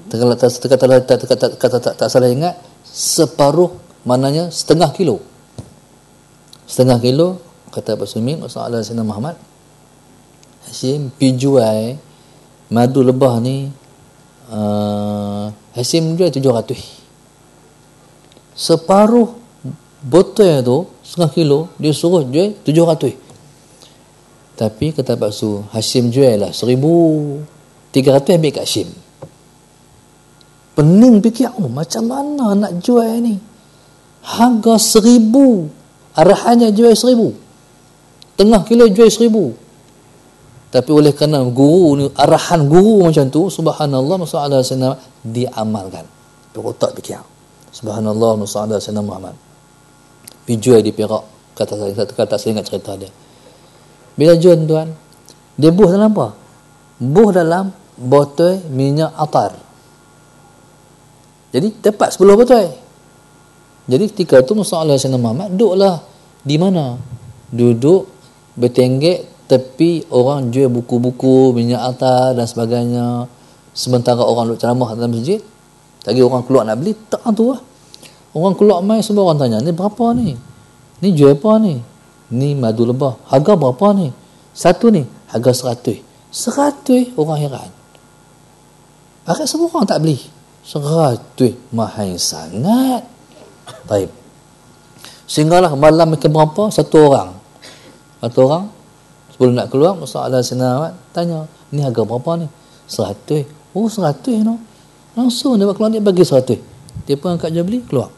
Kalau tak salah ingat, separuh maknanya setengah kilo. Setengah kilo, kata Pak Sumi, Ustaz Ala Sina Muhammad, Hashim pergi jual madu lebah ni, Hashim jual 700. Separuh botol tu setengah kilo dia suruh jual 700. Tapi kata Pak Su, Hashim jual lah 1,300, ambil kat Hashim. Pening fikir, macam mana nak jual ni? Harga 1,000, arahannya jual 1,000, tengah kilo jual 1,000. Tapi oleh kerana guru ni, arahan guru macam tu, subhanallah, masalah sana diamalkan. Berotak fikir, subhanallah, masalah sana Muhammad. Pergi jual di Perak, kata saya ingat cerita dia. Bila jual tuan, dia buh dalam apa? Buh dalam botol minyak atar. Jadi tepat 10 botol. Jadi ketika tu masalah sana Muhammad duduklah di mana? Duduk bertenggek tepi orang jual buku-buku minyak atar dan sebagainya. Sementara orang duduk ceramah dalam masjid, lagi orang keluar nak beli, tak tu lah. Orang keluar mai, semua orang tanya, ni berapa ni? Ni jual apa ni? Ni madu lebah. Harga berapa ni? Satu ni, harga 100. 100, orang heran. Akhirnya semua orang tak beli. 100, mahal sangat. Baik. Sehinggalah malam ke berapa, satu orang sebelum nak keluar, masalah senawat tanya, ni harga berapa ni? 100. Oh, 100 no. Langsung dia keluar, dia bagi 100. Dia pun angkat je beli, keluar.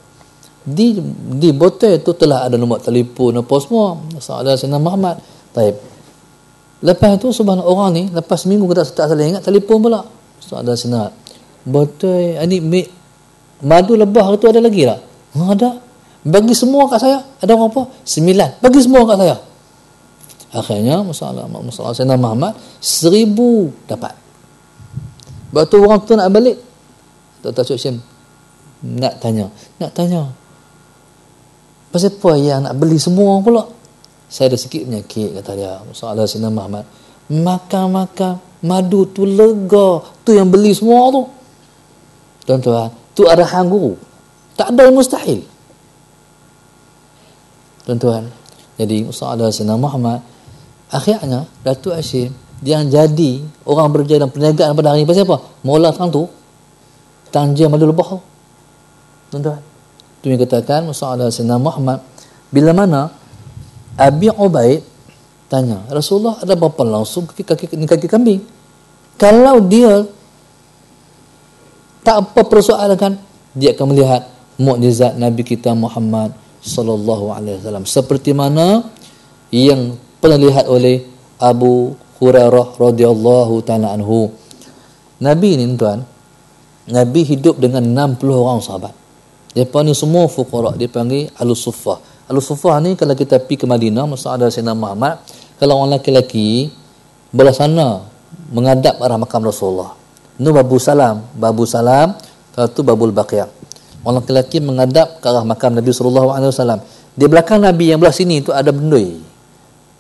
Di botol tu telah ada nombor telefon apa semua. Masalah Sayyidina Muhammad. Baik. Lepas tu subhanallah, orang ni lepas seminggu kita tak salah ingat, telefon pula. Masalah Sayyidina, botol ni madu lebah tu ada lagi tak? Ada. Bagi semua kat saya. Ada berapa? 9. Bagi semua kat saya. Akhirnya masalah Sayyidina Muhammad 1,000 dapat. Waktu orang tu nak balik, Dr. Hashim nak tanya. Pasal apa yang nak beli semua pula? Saya ada sikit penyakit, kata dia. Masalah Sayyidina Muhammad, makan madu tu lega, tu yang beli semua tu. Tuan-tuan, tu arahan guru. Tak ada yang mustahil. Tuan-tuan, jadi masalah Sayyidina Muhammad, akhirnya Datuk Hashim yang jadi orang berjaya dalam perniagaan pada hari ini. Pasal apa? Mula tang tu tanjir madu lebah tu. Tuan-tuan, tu yang katakan masalah Sayyidina Muhammad, bila mana Abi Ubaid tanya, Rasulullah ada berapa langsung kaki kambing? Kalau dia tak apa persoalan kan, dia akan melihat mukjizat Nabi kita Muhammad sallallahu alaihi wasallam, seperti mana yang pernah lihat oleh Abu Hurairah radhiyallahu taala anhu. Nabi ni tuan, Nabi hidup dengan 60 orang sahabat. Depa ni semua fuqara, dia panggil Al-Suffah. Al-Suffah ni kalau kita pergi ke Madinah, masa ada Sayyidina Muhammad, kalau orang lelaki belah sana menghadap arah makam Rasulullah. Itu Babu Salam, satu Babul Baqiyah. Orang lelaki menghadap ke arah makam Nabi sallallahu alaihi wasallam. Di belakang Nabi yang belah sini tu ada bendui.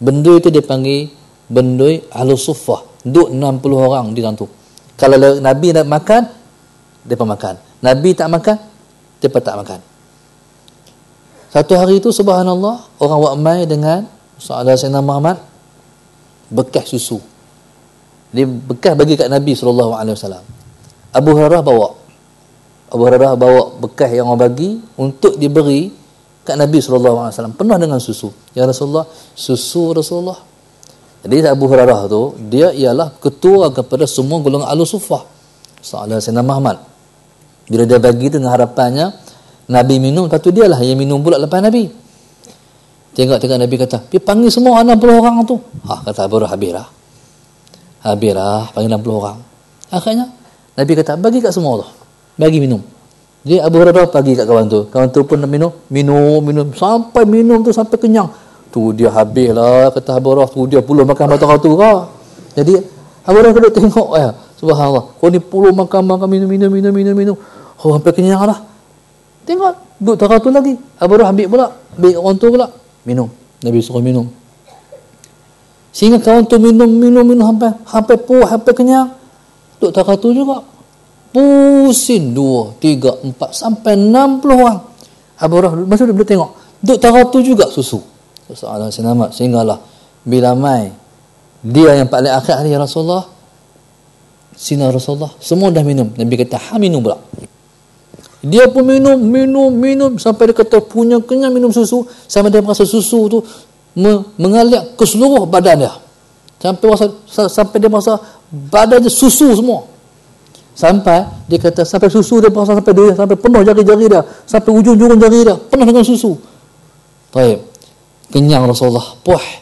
Bendui tu dia panggil bendui Al-Suffah. Duduk 60 orang di dalam tu. Kalau Nabi nak makan, depa makan. Nabi tak makan, depa tak makan. Satu hari itu subhanallah, orang buat mai dengan Sayyidina Muhammad bekas susu. Dia bekas bagi kat Nabi sallallahu alaihi wasallam. Abu Hurairah bawa. Abu Hurairah bawa bekas yang orang bagi untuk diberi kat Nabi SAW, penuh dengan susu. Ya Rasulullah, susu Rasulullah. Jadi Abu Hurairah tu, dia ialah ketua kepada semua golongan Ahlus Suffah Salah Sayyidina Muhammad. Bila dia bagi tu dengan harapannya Nabi minum, lepas tu dia lah yang minum pula lepas Nabi. Tengok-tengok Nabi kata, pergi panggil semua 60 orang tu. Kata Abu Hurairah, habislah panggil 60 orang. Akhirnya Nabi kata, bagi kat semua tu, bagi minum. Jadi Abu Hurairah bagi kat kawan tu pun minum sampai minum tu sampai kenyang. Tu dia habislah, kata Abu Hurairah, tu dia puluh makan batu-batu kau. Jadi Abu Hurairah duduk tengok, subhanallah, kau ni puluh makan minum. Oh, sampai kenyang lah. Tengok, duduk tak tu lagi. Abu Hurairah ambil orang tu pula minum. Nabi suruh minum. Sehingga kawan tu minum sampai puas, sampai kenyang. Duduk tak tu juga. Pusing 2, 3, 4 sampai 60 orang. Abu Hurairah masa duduk tengok. Duduk tak tu juga susu. Soalan selamat sehinggalah bila mai dia yang paling akhir hari ya Rasulullah, sinar Rasulullah, semua dah minum. Nabi kata, minum pula. Dia pun minum sampai dia kata punya kenyang minum susu, sampai dia merasa susu tu mengalir ke seluruh badan dia. Sampai dia merasa badan dia susu semua. Sampai dia kata sampai susu dia merasa sampai penuh jari-jari dia, sampai ujung-ujung jari dia penuh dengan susu. Baik. Kenyang Rasulullah, puas.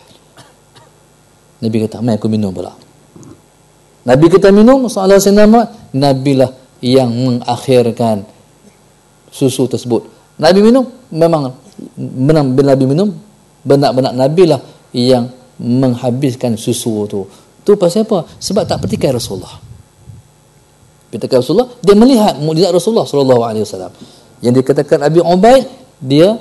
Nabi kata, mai aku minum pula. Nabi kita minum, salah senama, Nabi lah yang mengakhirkan susu tersebut. Nabi minum, memang bila Nabi minum, benar-benar Nabi lah yang menghabiskan susu tu. Tu pasal apa? Sebab tak petikai Rasulullah. Petikai Rasulullah, dia melihat mukjizat Rasulullah SAW. Yang dikatakan Abi Ubaid, dia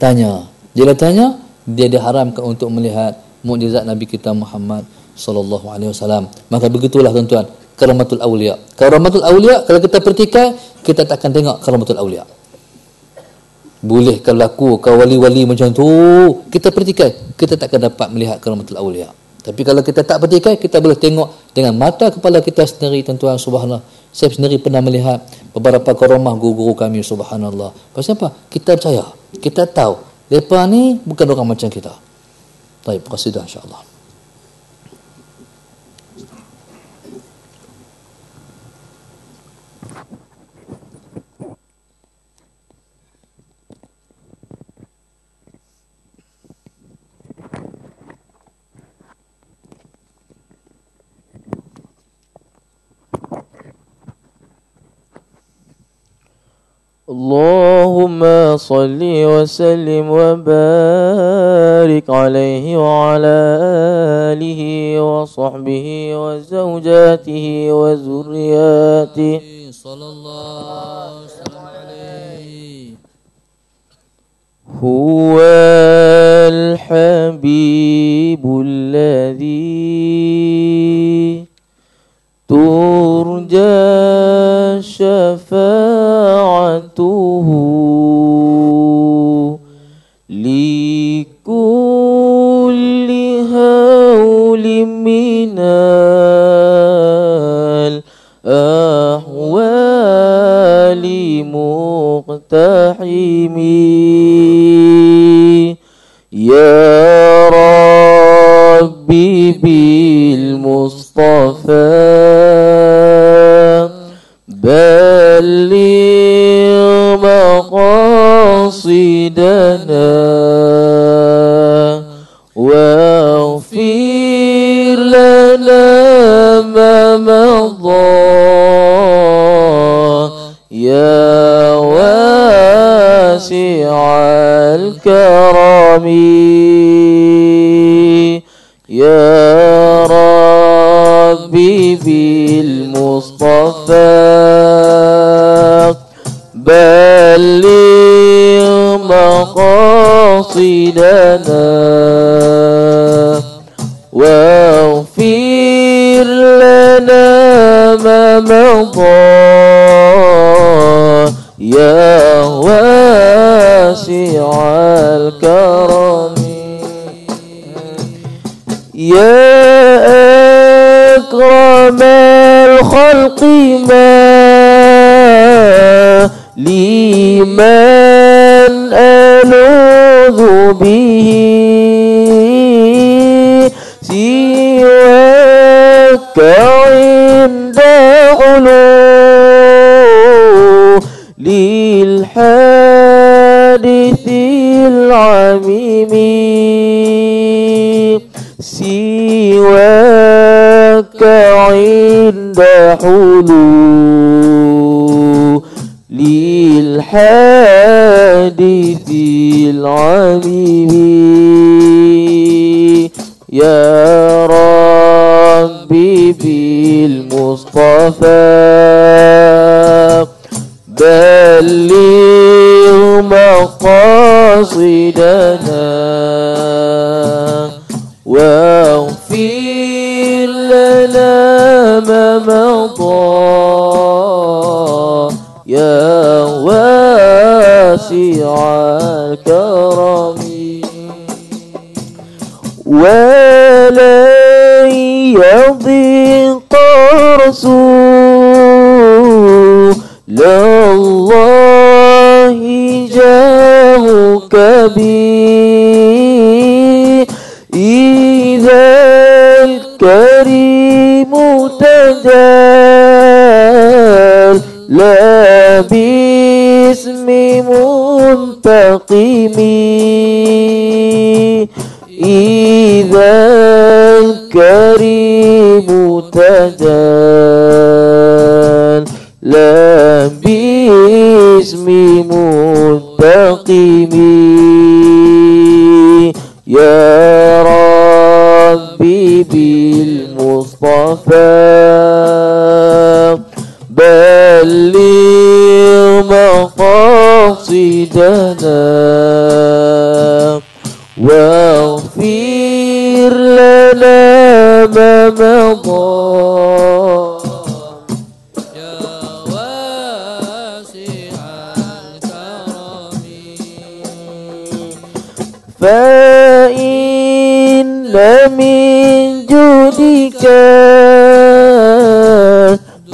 tanya. Dia tanya, dia diharamkan untuk melihat mukjizat Nabi kita Muhammad SAW. Maka begitulah tuan-tuan, karamatul awliya. Karamatul awliya, kalau kita pertikai, kita tak akan tengok karamatul awliya. Boleh kalau laku, kalau wali-wali macam tu, kita pertikai, kita tak akan dapat melihat karamatul awliya. Tapi kalau kita tak pertikai, kita boleh tengok dengan mata kepala kita sendiri, tuan-tuan. Subhanallah, saya sendiri pernah melihat beberapa karamah guru-guru kami, subhanallah. Pasal apa? Kita percaya, kita tahu mereka ni bukan orang macam kita. Baik, qasidah insya-Allah. اللهم صل وسلم وبارك عليه وعلى آله وصحبه وزوجاته وذرياته صلى الله عليه. هو الحبيب الذي ترجى شفاعته لكل هول من الأحوال مقتحم يا ربي بالمصطفى بلغ مقاصدنا واغفر لنا ما مضى يا واسع الكرم يا ربي بالمصطفى بلغ مقاصدنا واغفر لنا ما مضى يا واسع الكرم يا أكرم الخلق ما liman aludhu bihi siwaka inda ulu lil hadithil amimi siwaka inda hulu lil hadithil amimi ya rabbi bil mustafa balligh maqasidana waghfir lana ma madha ya wasi'al karami wala yadhiq Rasulallahi jahuka bi idzal karimu tajal la bismi muntaqimi idzal karimu tajal la bismi muntaqimi ya rabbi bil mustafa balligh maqasidana waghfir lana ma madha فإن من جودك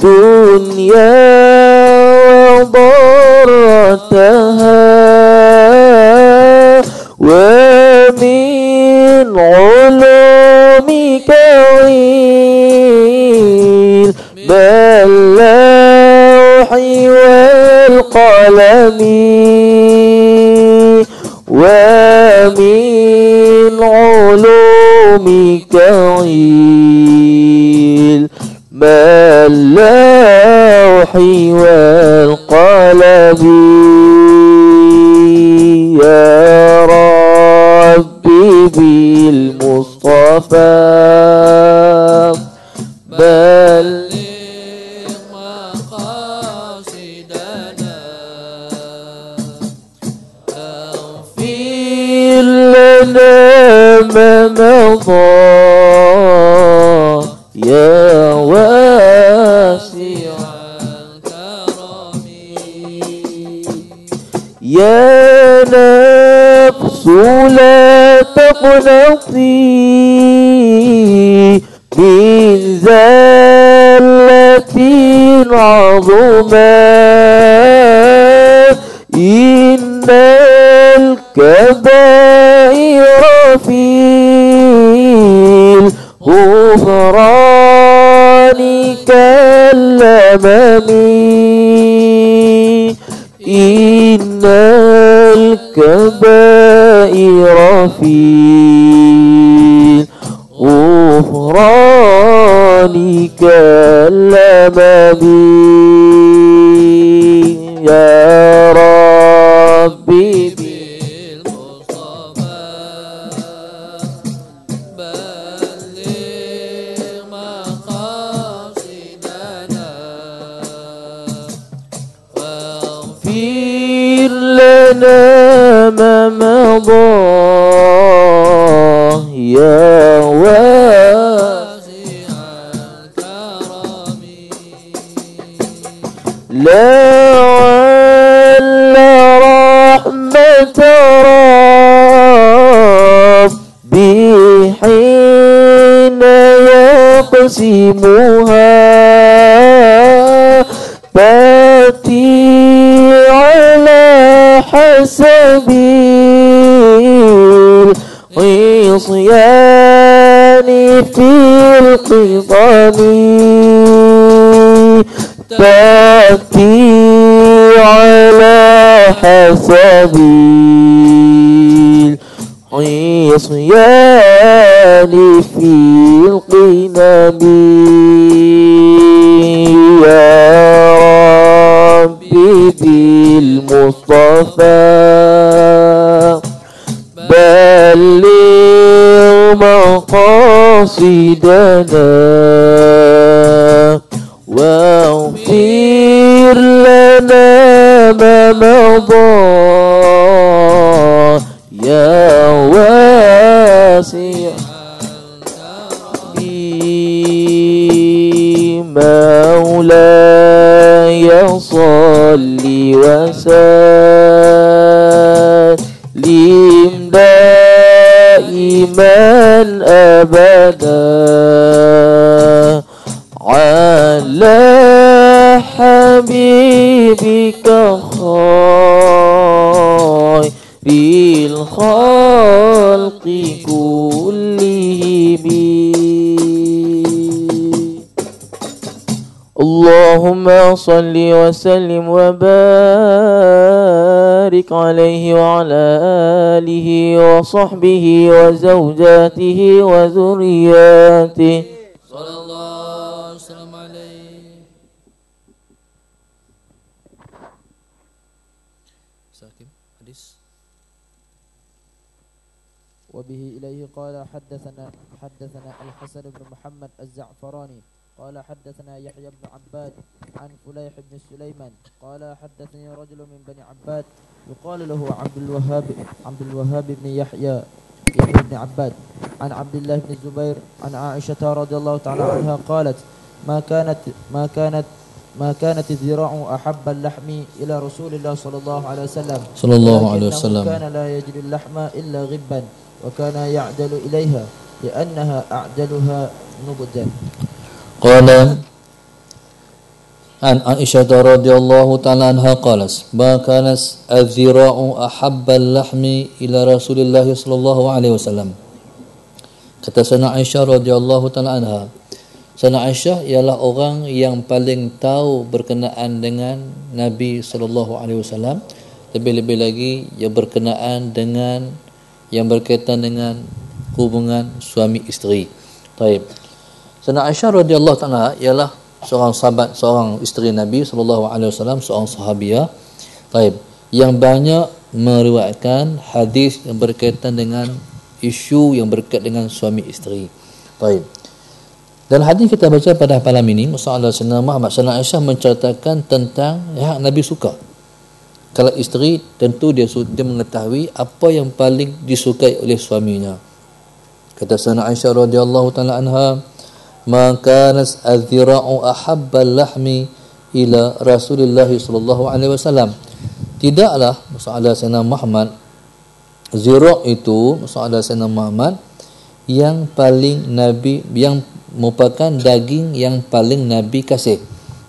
دنيا وضرتها ومن علومك علم اللوح والقلم ومن علومك علم اللوح والقلم يا ربي بالمصطفى بلغ مقاصدنا اغفر لنا ما مضى يا واسع الكرم يا نفس لا تقنطي من زلة عظمى إن الكبائر في الغفران كالأمم إن الكبائر في الغفران كالأمم يا ربي بالمصطفى بلغ مقاصدنا واغفر لنا ما مضى يا واسع الكرم لعل رحمة ربي حين يقسمها تأتي سبيل عصيان في القضام تأتي على حسب العصيان في القمم يا ربي بالمصطفى بلغ مقاصدنا واغفر لنا ما مضى يا واسع مولاي صل وسلم دائما أبدا على حبيبك خير الخلق كلهم اللهم صل وسلم وبارك عليه وعلى آله وصحبه وزوجاته وذرياته صلى الله وسلم عليه. Sakim, hadis. وبه إليه قال حدثنا الحسن بن محمد الزعفراني قال حدثنا يحيى بن عباد عن فليح بن سليمان قال حدثني رجل من بني عباد يقال له عبد الوهاب بن يحيى بن عباد عن عبد الله بن الزبير عن عائشة رضي الله تعالى عنها قالت ما كانت الذراع أحب اللحم إلى رسول الله صلى الله عليه وسلم كان لا يجد اللحم إلا غبا وكان يعدل إليها لأنها أعدلها نبدا. قال عن عائشة رضي الله تعالى عنها قالت ما كانت الذراع أحب اللحم إلى رسول الله صلى الله عليه وسلم. Kata Sayyidina Aisyah radhiyallahu taala anha, Sayyidina Aisyah ialah orang yang paling tahu berkenaan dengan Nabi sallallahu alaihi wasallam, lebih-lebih lagi yang berkenaan dengan yang berkaitan dengan hubungan suami isteri. Baik. Sayyidina Aisyah radhiyallahu taala ialah seorang sahabat, seorang isteri Nabi sallallahu alaihi wasallam, seorang sahabiah. Baik, yang banyak meriwayatkan hadis yang berkaitan dengan isu yang berkaitan dengan suami isteri. Baik. Dan hadis kita baca pada malam ini, masalah Sayyidina Muhammad sallallahu alaihi wasallam menceritakan tentang yang Nabi suka. Kalau isteri, tentu dia mengetahui apa yang paling disukai oleh suaminya. Kata Sayyidina Aisyah radhiyallahu taala anha, "Ma kanas adh-dhira'u ahabba al-lahmi ila Rasulillah sallallahu alaihi wasallam." Tidaklah masalah Sayyidina Muhammad zira' itu masalah Sayyidina Muhammad yang paling Nabi, yang merupakan daging yang paling Nabi kasih,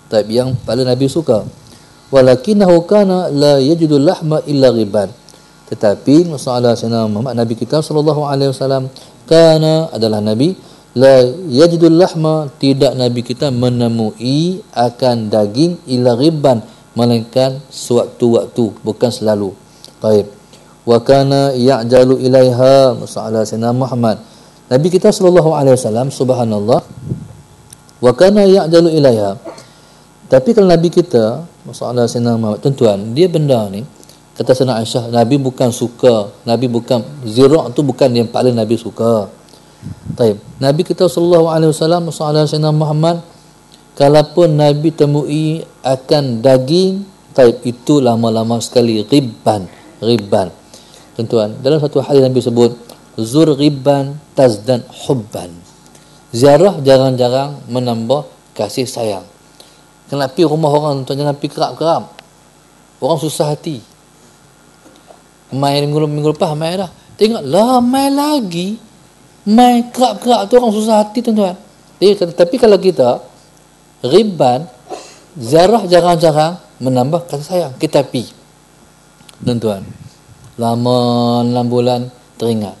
tapi yang paling Nabi suka. Walakinahu kana la yajidu lahma illa ghiban. Tetapi masalah Sayyidina Muhammad Nabi kita sallallahu alaihi wasallam kana adalah Nabi la yajidu lahma, tidak Nabi kita menemui akan daging illa ghiban, melainkan sewaktu-waktu, bukan selalu. Baik. Wa kana ya'jalu ilaiha, masalah Sayyidina Muhammad Nabi kita sallallahu alaihi wasallam, subhanallah, wa kana ya'jalu ilaiha. Tapi kalau Nabi kita, masalah Sayyidina Muhammad, tuan-tuan, dia benda ni, kata Sayyidina Aisyah, Nabi bukan suka, Nabi bukan, zira' tu bukan yang paling Nabi suka. Baik. Nabi kita sallallahu alaihi wasallam, masalah Sayyidina Muhammad, kalaupun Nabi temui akan daging, baik, itu lama-lama sekali ribban. Tuan-tuan, dalam satu hadis Nabi sebut, zur ribban tazdan hubban. Ziarah jarang-jarang menambah kasih sayang. Kena pergi rumah orang, tuan, jangan pergi kerap-kerap. Orang susah hati. Mai minggu lepas mai dah. Tengok lah mai lagi. Mai kerap-kerap tu orang susah hati, tuan-tuan. Tapi kalau kita riban, ziarah jarang-jarang menambah kasih sayang. Kita pergi, tuan-tuan. Lama 6 bulan teringat.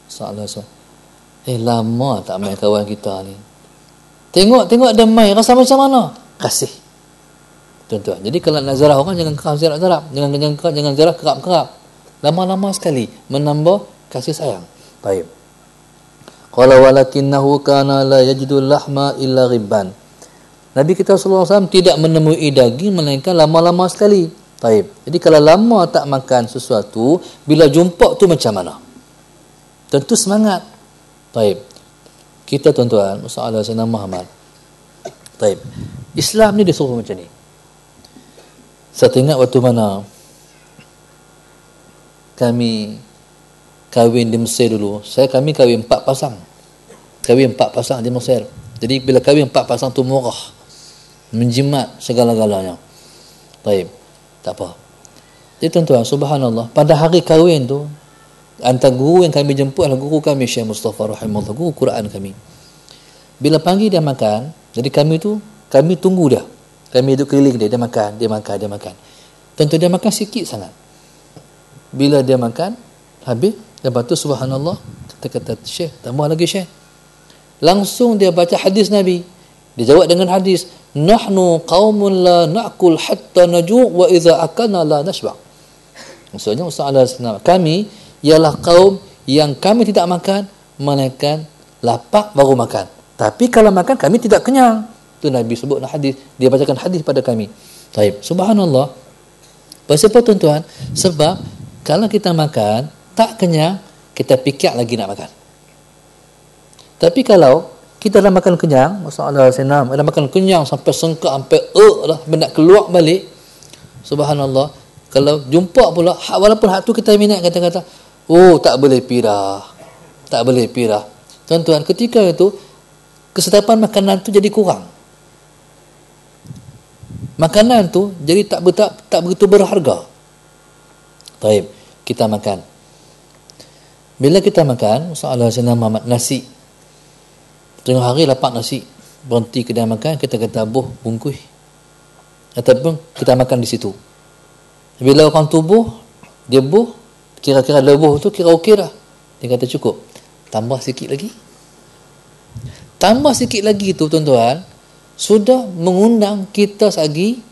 Soalan lama tak main kawan kita ni. Tengok dia main, rasa macam mana? Kasih. Tuan-tuan. Jadi kalau nak ziarah orang, jangan kerap ziarah. Jangan ziarah kerap-kerap. Lama-lama sekali menambah kasih sayang. Baik. Qala walakinnahu kana la yajidul lahma illa ribban. Nabi kita sallallahu alaihi wasallam tidak menemui daging melainkan lama-lama sekali. Baik. Jadi kalau lama tak makan sesuatu, bila jumpa tu macam mana? Tentu semangat. Baik. Kita tuan-tuan, masalah Sayyidina Muhammad. Baik. Islam ni dia suruh macam ni. Saya ingat waktu mana kami kahwin di Mesir dulu. Kami kahwin 4 pasang. Kahwin 4 pasang di Mesir. Jadi bila kahwin 4 pasang tu murah. Menjimat segala-galanya. Baik. Tak apa. Jadi tuan-tuan, subhanallah, pada hari kahwin tu, antara guru yang kami jemput adalah guru kami Syekh Mustafa rahimahullah, guru Quran kami. Bila panggil dia makan, jadi kami tunggu dia. Kami duduk keliling dia makan. Tentu dia makan sikit sangat. Bila dia makan habis, lepas tu subhanallah, kata Syekh, tambah lagi Syekh. Langsung dia baca hadis Nabi. Dia jawab dengan hadis, nahnu qaumun la na'kul hatta naju' wa idza akalna la nashba'. Maksudnya kami ialah kaum yang kami tidak makan melainkan lapar baru makan. Tapi kalau makan kami tidak kenyang. Itu Nabi sebut hadis, dia bacakan hadis pada kami. Baik, subhanallah. Pasal apa tuan-tuan? Sebab kalau kita makan tak kenyang, kita fikir lagi nak makan. Tapi kalau kita dah makan kenyang, masalah senam, dah makan kenyang sampai sengkak, sampai dah nak keluar balik. Subhanallah. Kalau jumpa pula, walaupun hak tu kita minat kata-kata, tak boleh pirah. Tak boleh pirah. Tuan-tuan, ketika itu kesedapan makanan tu jadi kurang. Makanan tu jadi tak begitu berharga. Baik, kita makan. Bila kita makan, masalah Sayyidina Muhammad, nasi. Tengah hari lapar nasi, berhenti kedai makan, kita kata bungkus. Ataupun kita makan di situ. Bila orang tubuh, dia buh, kira-kira lebuh tu kira okey dah. Dia kata cukup. Tambah sikit lagi. Tambah sikit lagi tu tuan-tuan, sudah mengundang kita lagi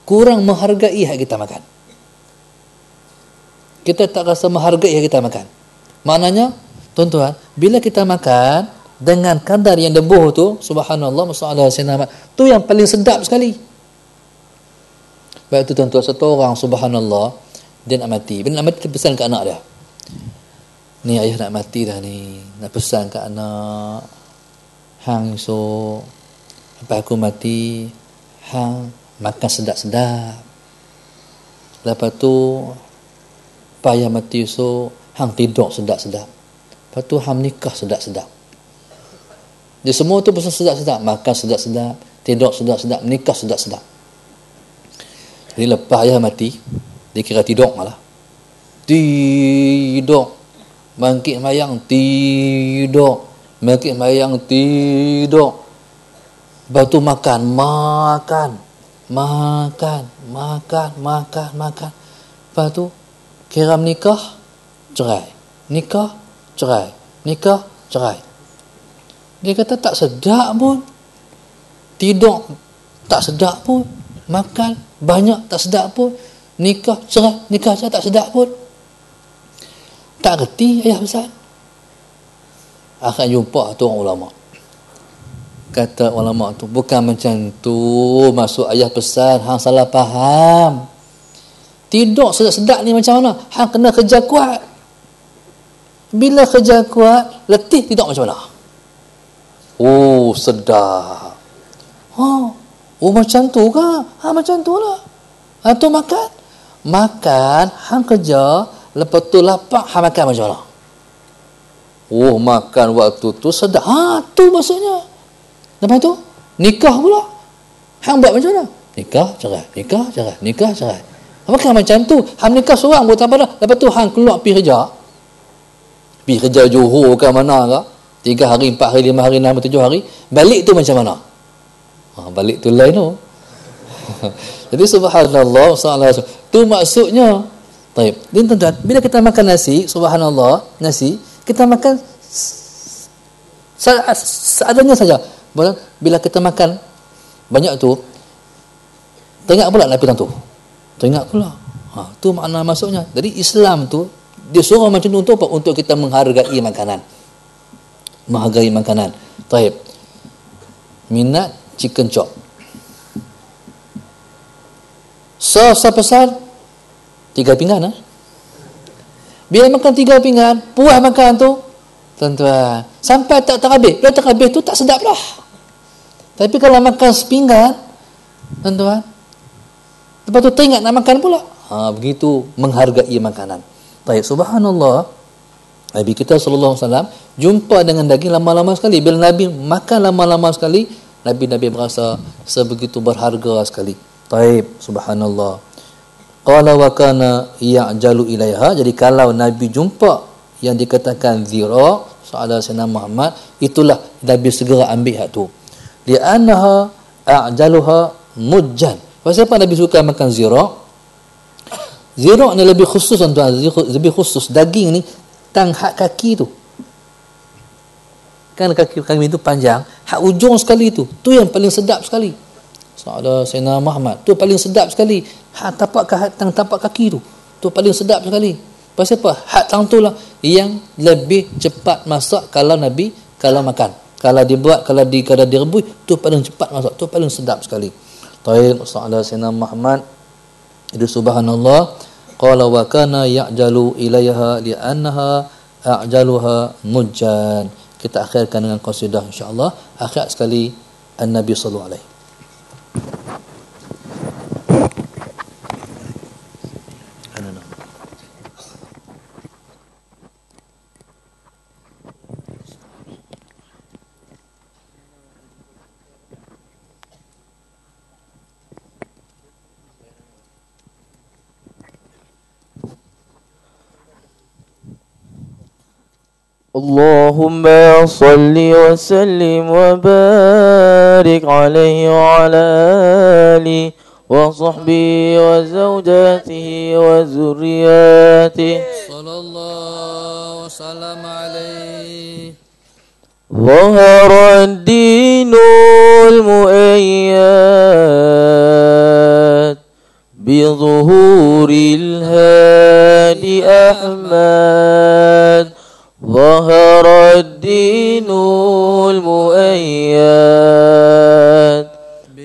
kurang menghargai yang kita makan. Kita tak rasa menghargai yang kita makan. Maknanya, tuan-tuan, bila kita makan dengan kadar yang debuh tu, subhanallah, masalah Sayyidina Muhammad, tu yang paling sedap sekali. Baik tu tuan-tuan, satu orang subhanallah, dia nak mati. Bila nak mati, dia pesan ke anak dia. Ni ayah nak mati dah ni. Nak pesan ke anak, hang esok lepas aku mati, hang makan sedap-sedap. Lepas tu payah mati esok, hang tidur sedap-sedap. Lepas tu hang nikah sedap-sedap. Dia semua tu pesan sedap-sedap, makan sedap-sedap, tidur sedap-sedap, nikah sedap-sedap. Jadi lepas ayah mati, dia kira tidur malah. Tidur. Bangkit mayang, tidur. Bangkit mayang, tidur. Lepas tu makan. Lepas tu kiram nikah, cerai. Nikah, cerai. Dia kata tak sedap pun. Tidur tak sedap pun. Makan banyak tak sedap pun. Nikah, cerai tak sedap pun. Tak reti ayah pesan. Akan jumpa tu orang ulama. Kata ulama tu, bukan macam tu maksud ayah pesan, hang salah faham. Tidur sedap-sedap ni macam mana? Hang kena kerja kuat. Bila kerja kuat, letih tidur macam mana? Sedap. Macam tu ke? Macam tu lah. Tu makan, hang kerja, lepas tu lapar, hang makan macam mana? Makan waktu tu sedap. Tu maksudnya. Lepas tu, nikah pula. Hang buat macam mana? Nikah, cerai. Makan macam tu. Hang nikah seorang buat apa dah? Lepas tu, hang keluar pergi kerja. Pergi kerja Johor ke mana ke? 3 hari, 4 hari, 5 hari, 6 hari, 7 hari. Balik tu macam mana? Balik tu lain tu. Jadi subhanallah, Tu maksudnya. Baik. Dan tuan-tuan, bila kita makan nasi, subhanallah, nasi, kita makan seadanya saja. Bila kita makan banyak tu, teringat pula Nabi tu. Teringat pula. Tu makna maksudnya. Jadi Islam tu dia suruh macam tu untuk apa? Untuk kita menghargai makanan. Menghargai makanan. Baik. Minat chicken chop. Sos besar 3 pinggan. Bila makan 3 pinggan, puas makan tu, tuan-tuan, sampai tak habis. Bila tak habis tu tak sedap lah. Tapi kalau makan sepinggan, tuan-tuan, lepas tu teringat nak makan pula. Begitu menghargai makanan. Baik, subhanallah. Nabi kita sallallahu alaihi wasallam jumpa dengan daging lama-lama sekali. Bila Nabi makan lama-lama sekali, Nabi berasa sebegitu berharga sekali. Baik, subhanallah. Qala wa kana ya'jalu ilaiha. Jadi kalau Nabi jumpa yang dikatakan zira, soalan Sayyidina Muhammad, itulah Nabi segera ambil hak tu. Li'annaha a'jaluha mujjan. Pasal apa Nabi suka makan zira? Zira ni lebih khusus tuan-tuan, lebih khusus daging ni tang hak kaki tu. Kan kaki itu panjang, hak ujung sekali tu. Tu yang paling sedap sekali. Soalan Sayyidina Muhammad, tu paling sedap sekali. Hak tapak kaki tu. Tu paling sedap sekali. Pasal apa? Hak tang tu lah yang lebih cepat masak kalau Nabi kalau makan. Kalau dibuat, kalau direbus, tu paling cepat masak, tu paling sedap sekali. Tayyib soalan Sayyidina Muhammad, itu subhanallah, qala wa kana ya'jalu ilaiha li'annaha a'jaluha mujjan. Kita akhirkan dengan qasidah insya-Allah. Akhir sekali An-Nabi sallallahu alaihi. اللهم صل وسلم وبارك عليه وعلى آله وصحبه وزوجاته وذرياته صلى الله وسلم عليه. ظهر الدين المؤيد بظهور الهادي أحمد. ظهر الدين المؤيد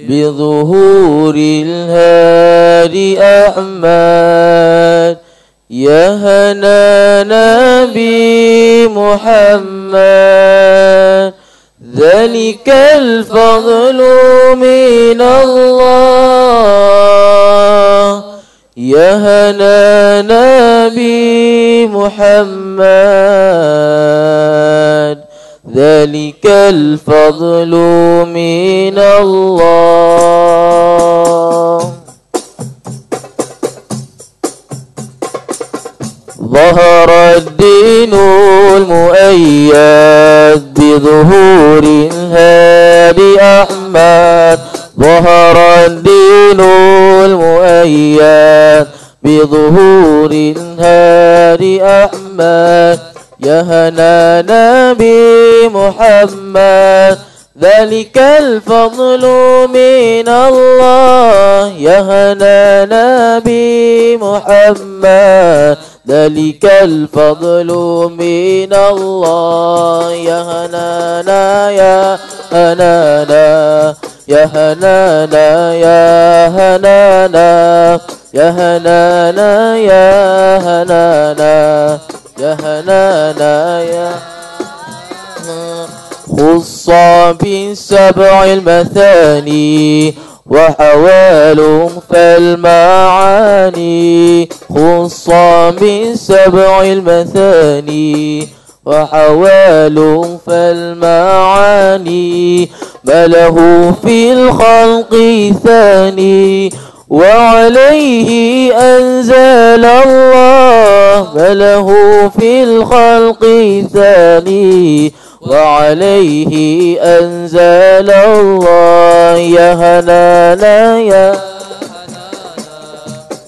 بظهور الهادي أحمد. يا هنا نبي محمد ذلك الفضل من الله. يا هنا نبي محمد ذلك الفضل من الله. ظهر الدين المؤيد بظهور الهادي أحمد. ظهر الدين المؤيد بظهور الهادي أحمد. يا هنا نبي محمد ذلك الفضل من الله. يا هنا نبي محمد ذلك الفضل من الله. يا هنانا يا هنانا يا هنانا يا هنانا يا هنانا يا هنانا يا هنانا يا خص بالسبع المثاني وحوال فالمعاني. خص بالسبع المثاني وحوال فالمعاني. ما له في الخلق ثاني وعليه أنزل الله. ما له في الخلق ثاني وعليه أنزل الله. يا هنانا يا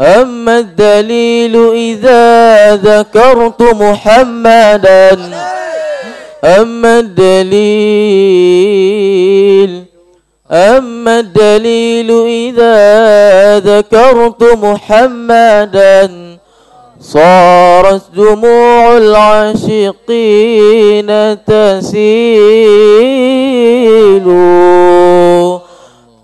أما الدليل إذا ذكرت محمدا أما الدليل إذا ذكرت محمدا صارت دموع العاشقين تسيل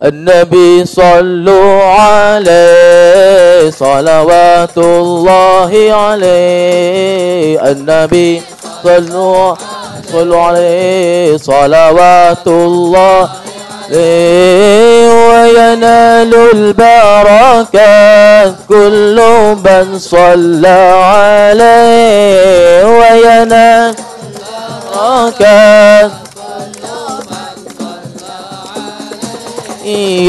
النبي صلوا عليه صلوات الله عليه النبي صلوا عليه صلوات الله وينال البركات كل من صلى عليه وينال البركات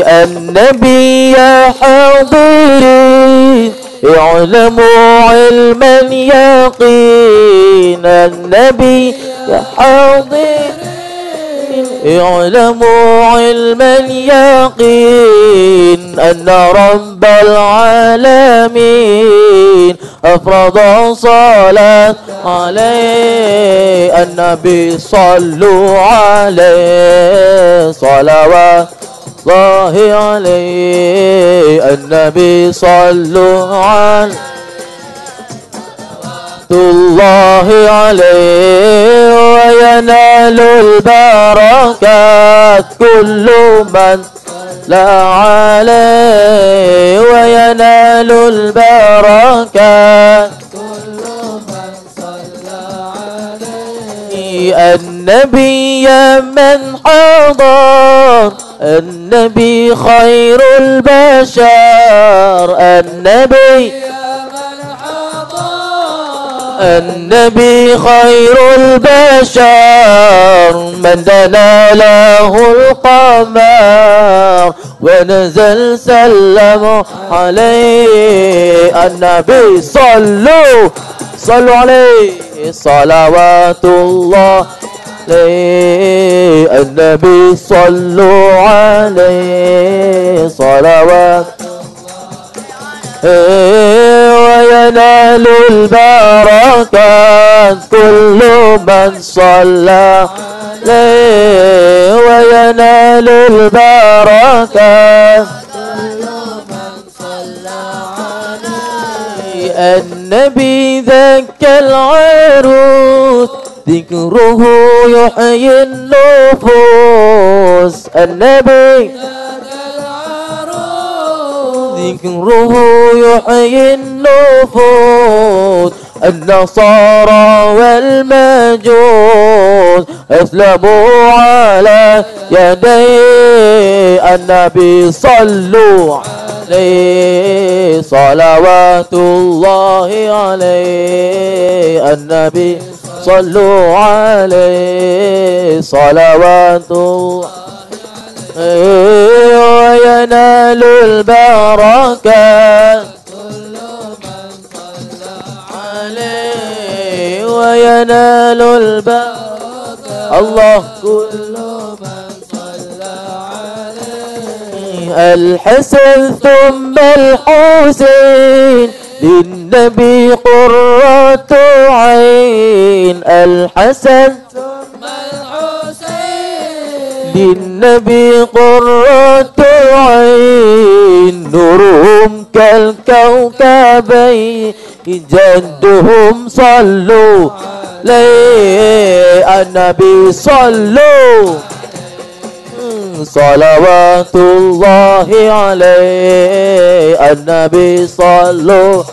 النبي يا حاضرين اعلموا علم اليقين النبي يا حاضرين اعلموا علم اليقين أن رب العالمين أفرض صلاة عليه النبي صلوا عليه صلوات الله عليه النبي صلوا عليه الله عليه وينال البركات كل من لا عليه وينال البركات كل من صلى عليه النبي يا من حضر النبي خير البشر النبي خير البشر من دنا له القمر ونزل سلم عليه النبي صلوا عليه صلوات الله عليه النبي صلوا عليه صلوات وينال البركات كل من صلى عليه وينال البركات كل من صلى عليه النبي ذكى العروس ذكره يحيي النفوس النبي ذكره يحيي النفوس النصارى والمجوس أسلموا على يدي النبي صلوا عليه صلوات الله عليه النبي صلوا عليه صلوات الله وينال البركات كل من صلى عليه وينال البركات الله كل من صلى عليه الحسن ثم الحسين للنبي قرة عين الحسن للنبي قرة عين نورهم كالكوكبين جدهم صلوا عليه النبي صلوا صلوات الله عليه النبي صلوا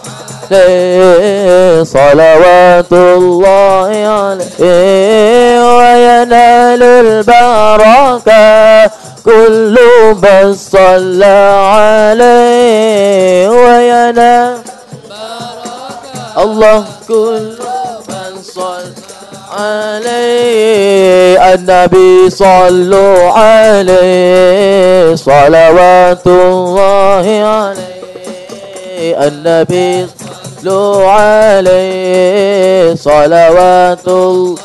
صلوات الله عليه وينال البركة كل من صلى عليه وينال الله كل من صلى عليه النبي صلوا عليه صلوات الله عليه النبي صلوا عليه صلوات الله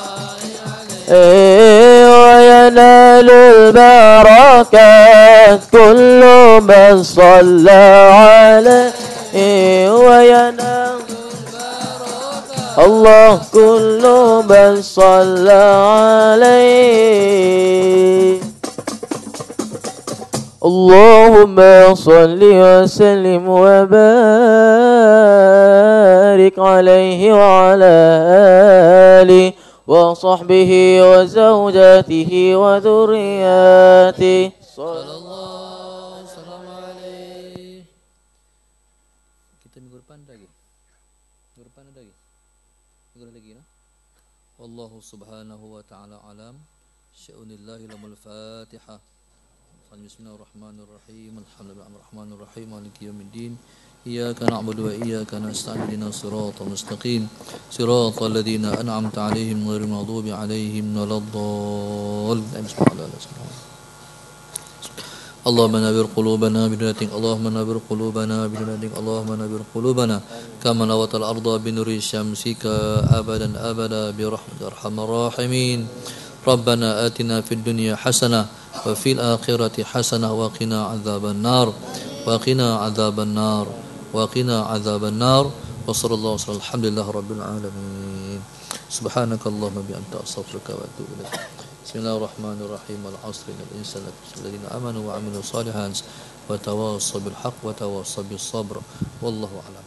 وينال البركات كل من صلى عليه وينام الله كل من صلى عليه اللهم صل وسلم وبارك عليه وعلى آله وصحبه وزوجاته وذرياته صلى الله عليه. Kita minggu depan lagi. Minggu depan ada lagi. Minggu lagi nah. Wallahu subhanahu wa ta'ala alam. Sya'unillahi lamul Fatihah. Bismillahirrahmanirrahim. Alhamdulillahirrahmanirrahim. Maliki yaumiddin. Iyyaka na'budu wa iyyaka nasta'in. Ihdinas siratal mustaqim. Siratal ladzina an'amta 'alaihim ghairil maghdubi 'alaihim waladdallin. Allahumma nawwir qulubana binuuratik. Allahumma nawwir qulubana binuuratik. Allahumma nawwir qulubana kama nawatal arda binuri syamsika abadan abada bi rahmatir arhamar rahimin. Rabbana atina fid dunya hasanah wa fil akhirati hasanah wa qina adzaban nar wa qina adzaban nar wa qina adzaban nar wa sallallahu alaihi alhamdulillahi rabbil alamin subhanakallahumma bi anta astaghfiruka wa atubu ilaik bismillahirrahmanirrahim al asri innal insana ladzina amanu wa amilus solihat wa tawassaw bil haqq wa tawassaw bis sabr wallahu a'lam.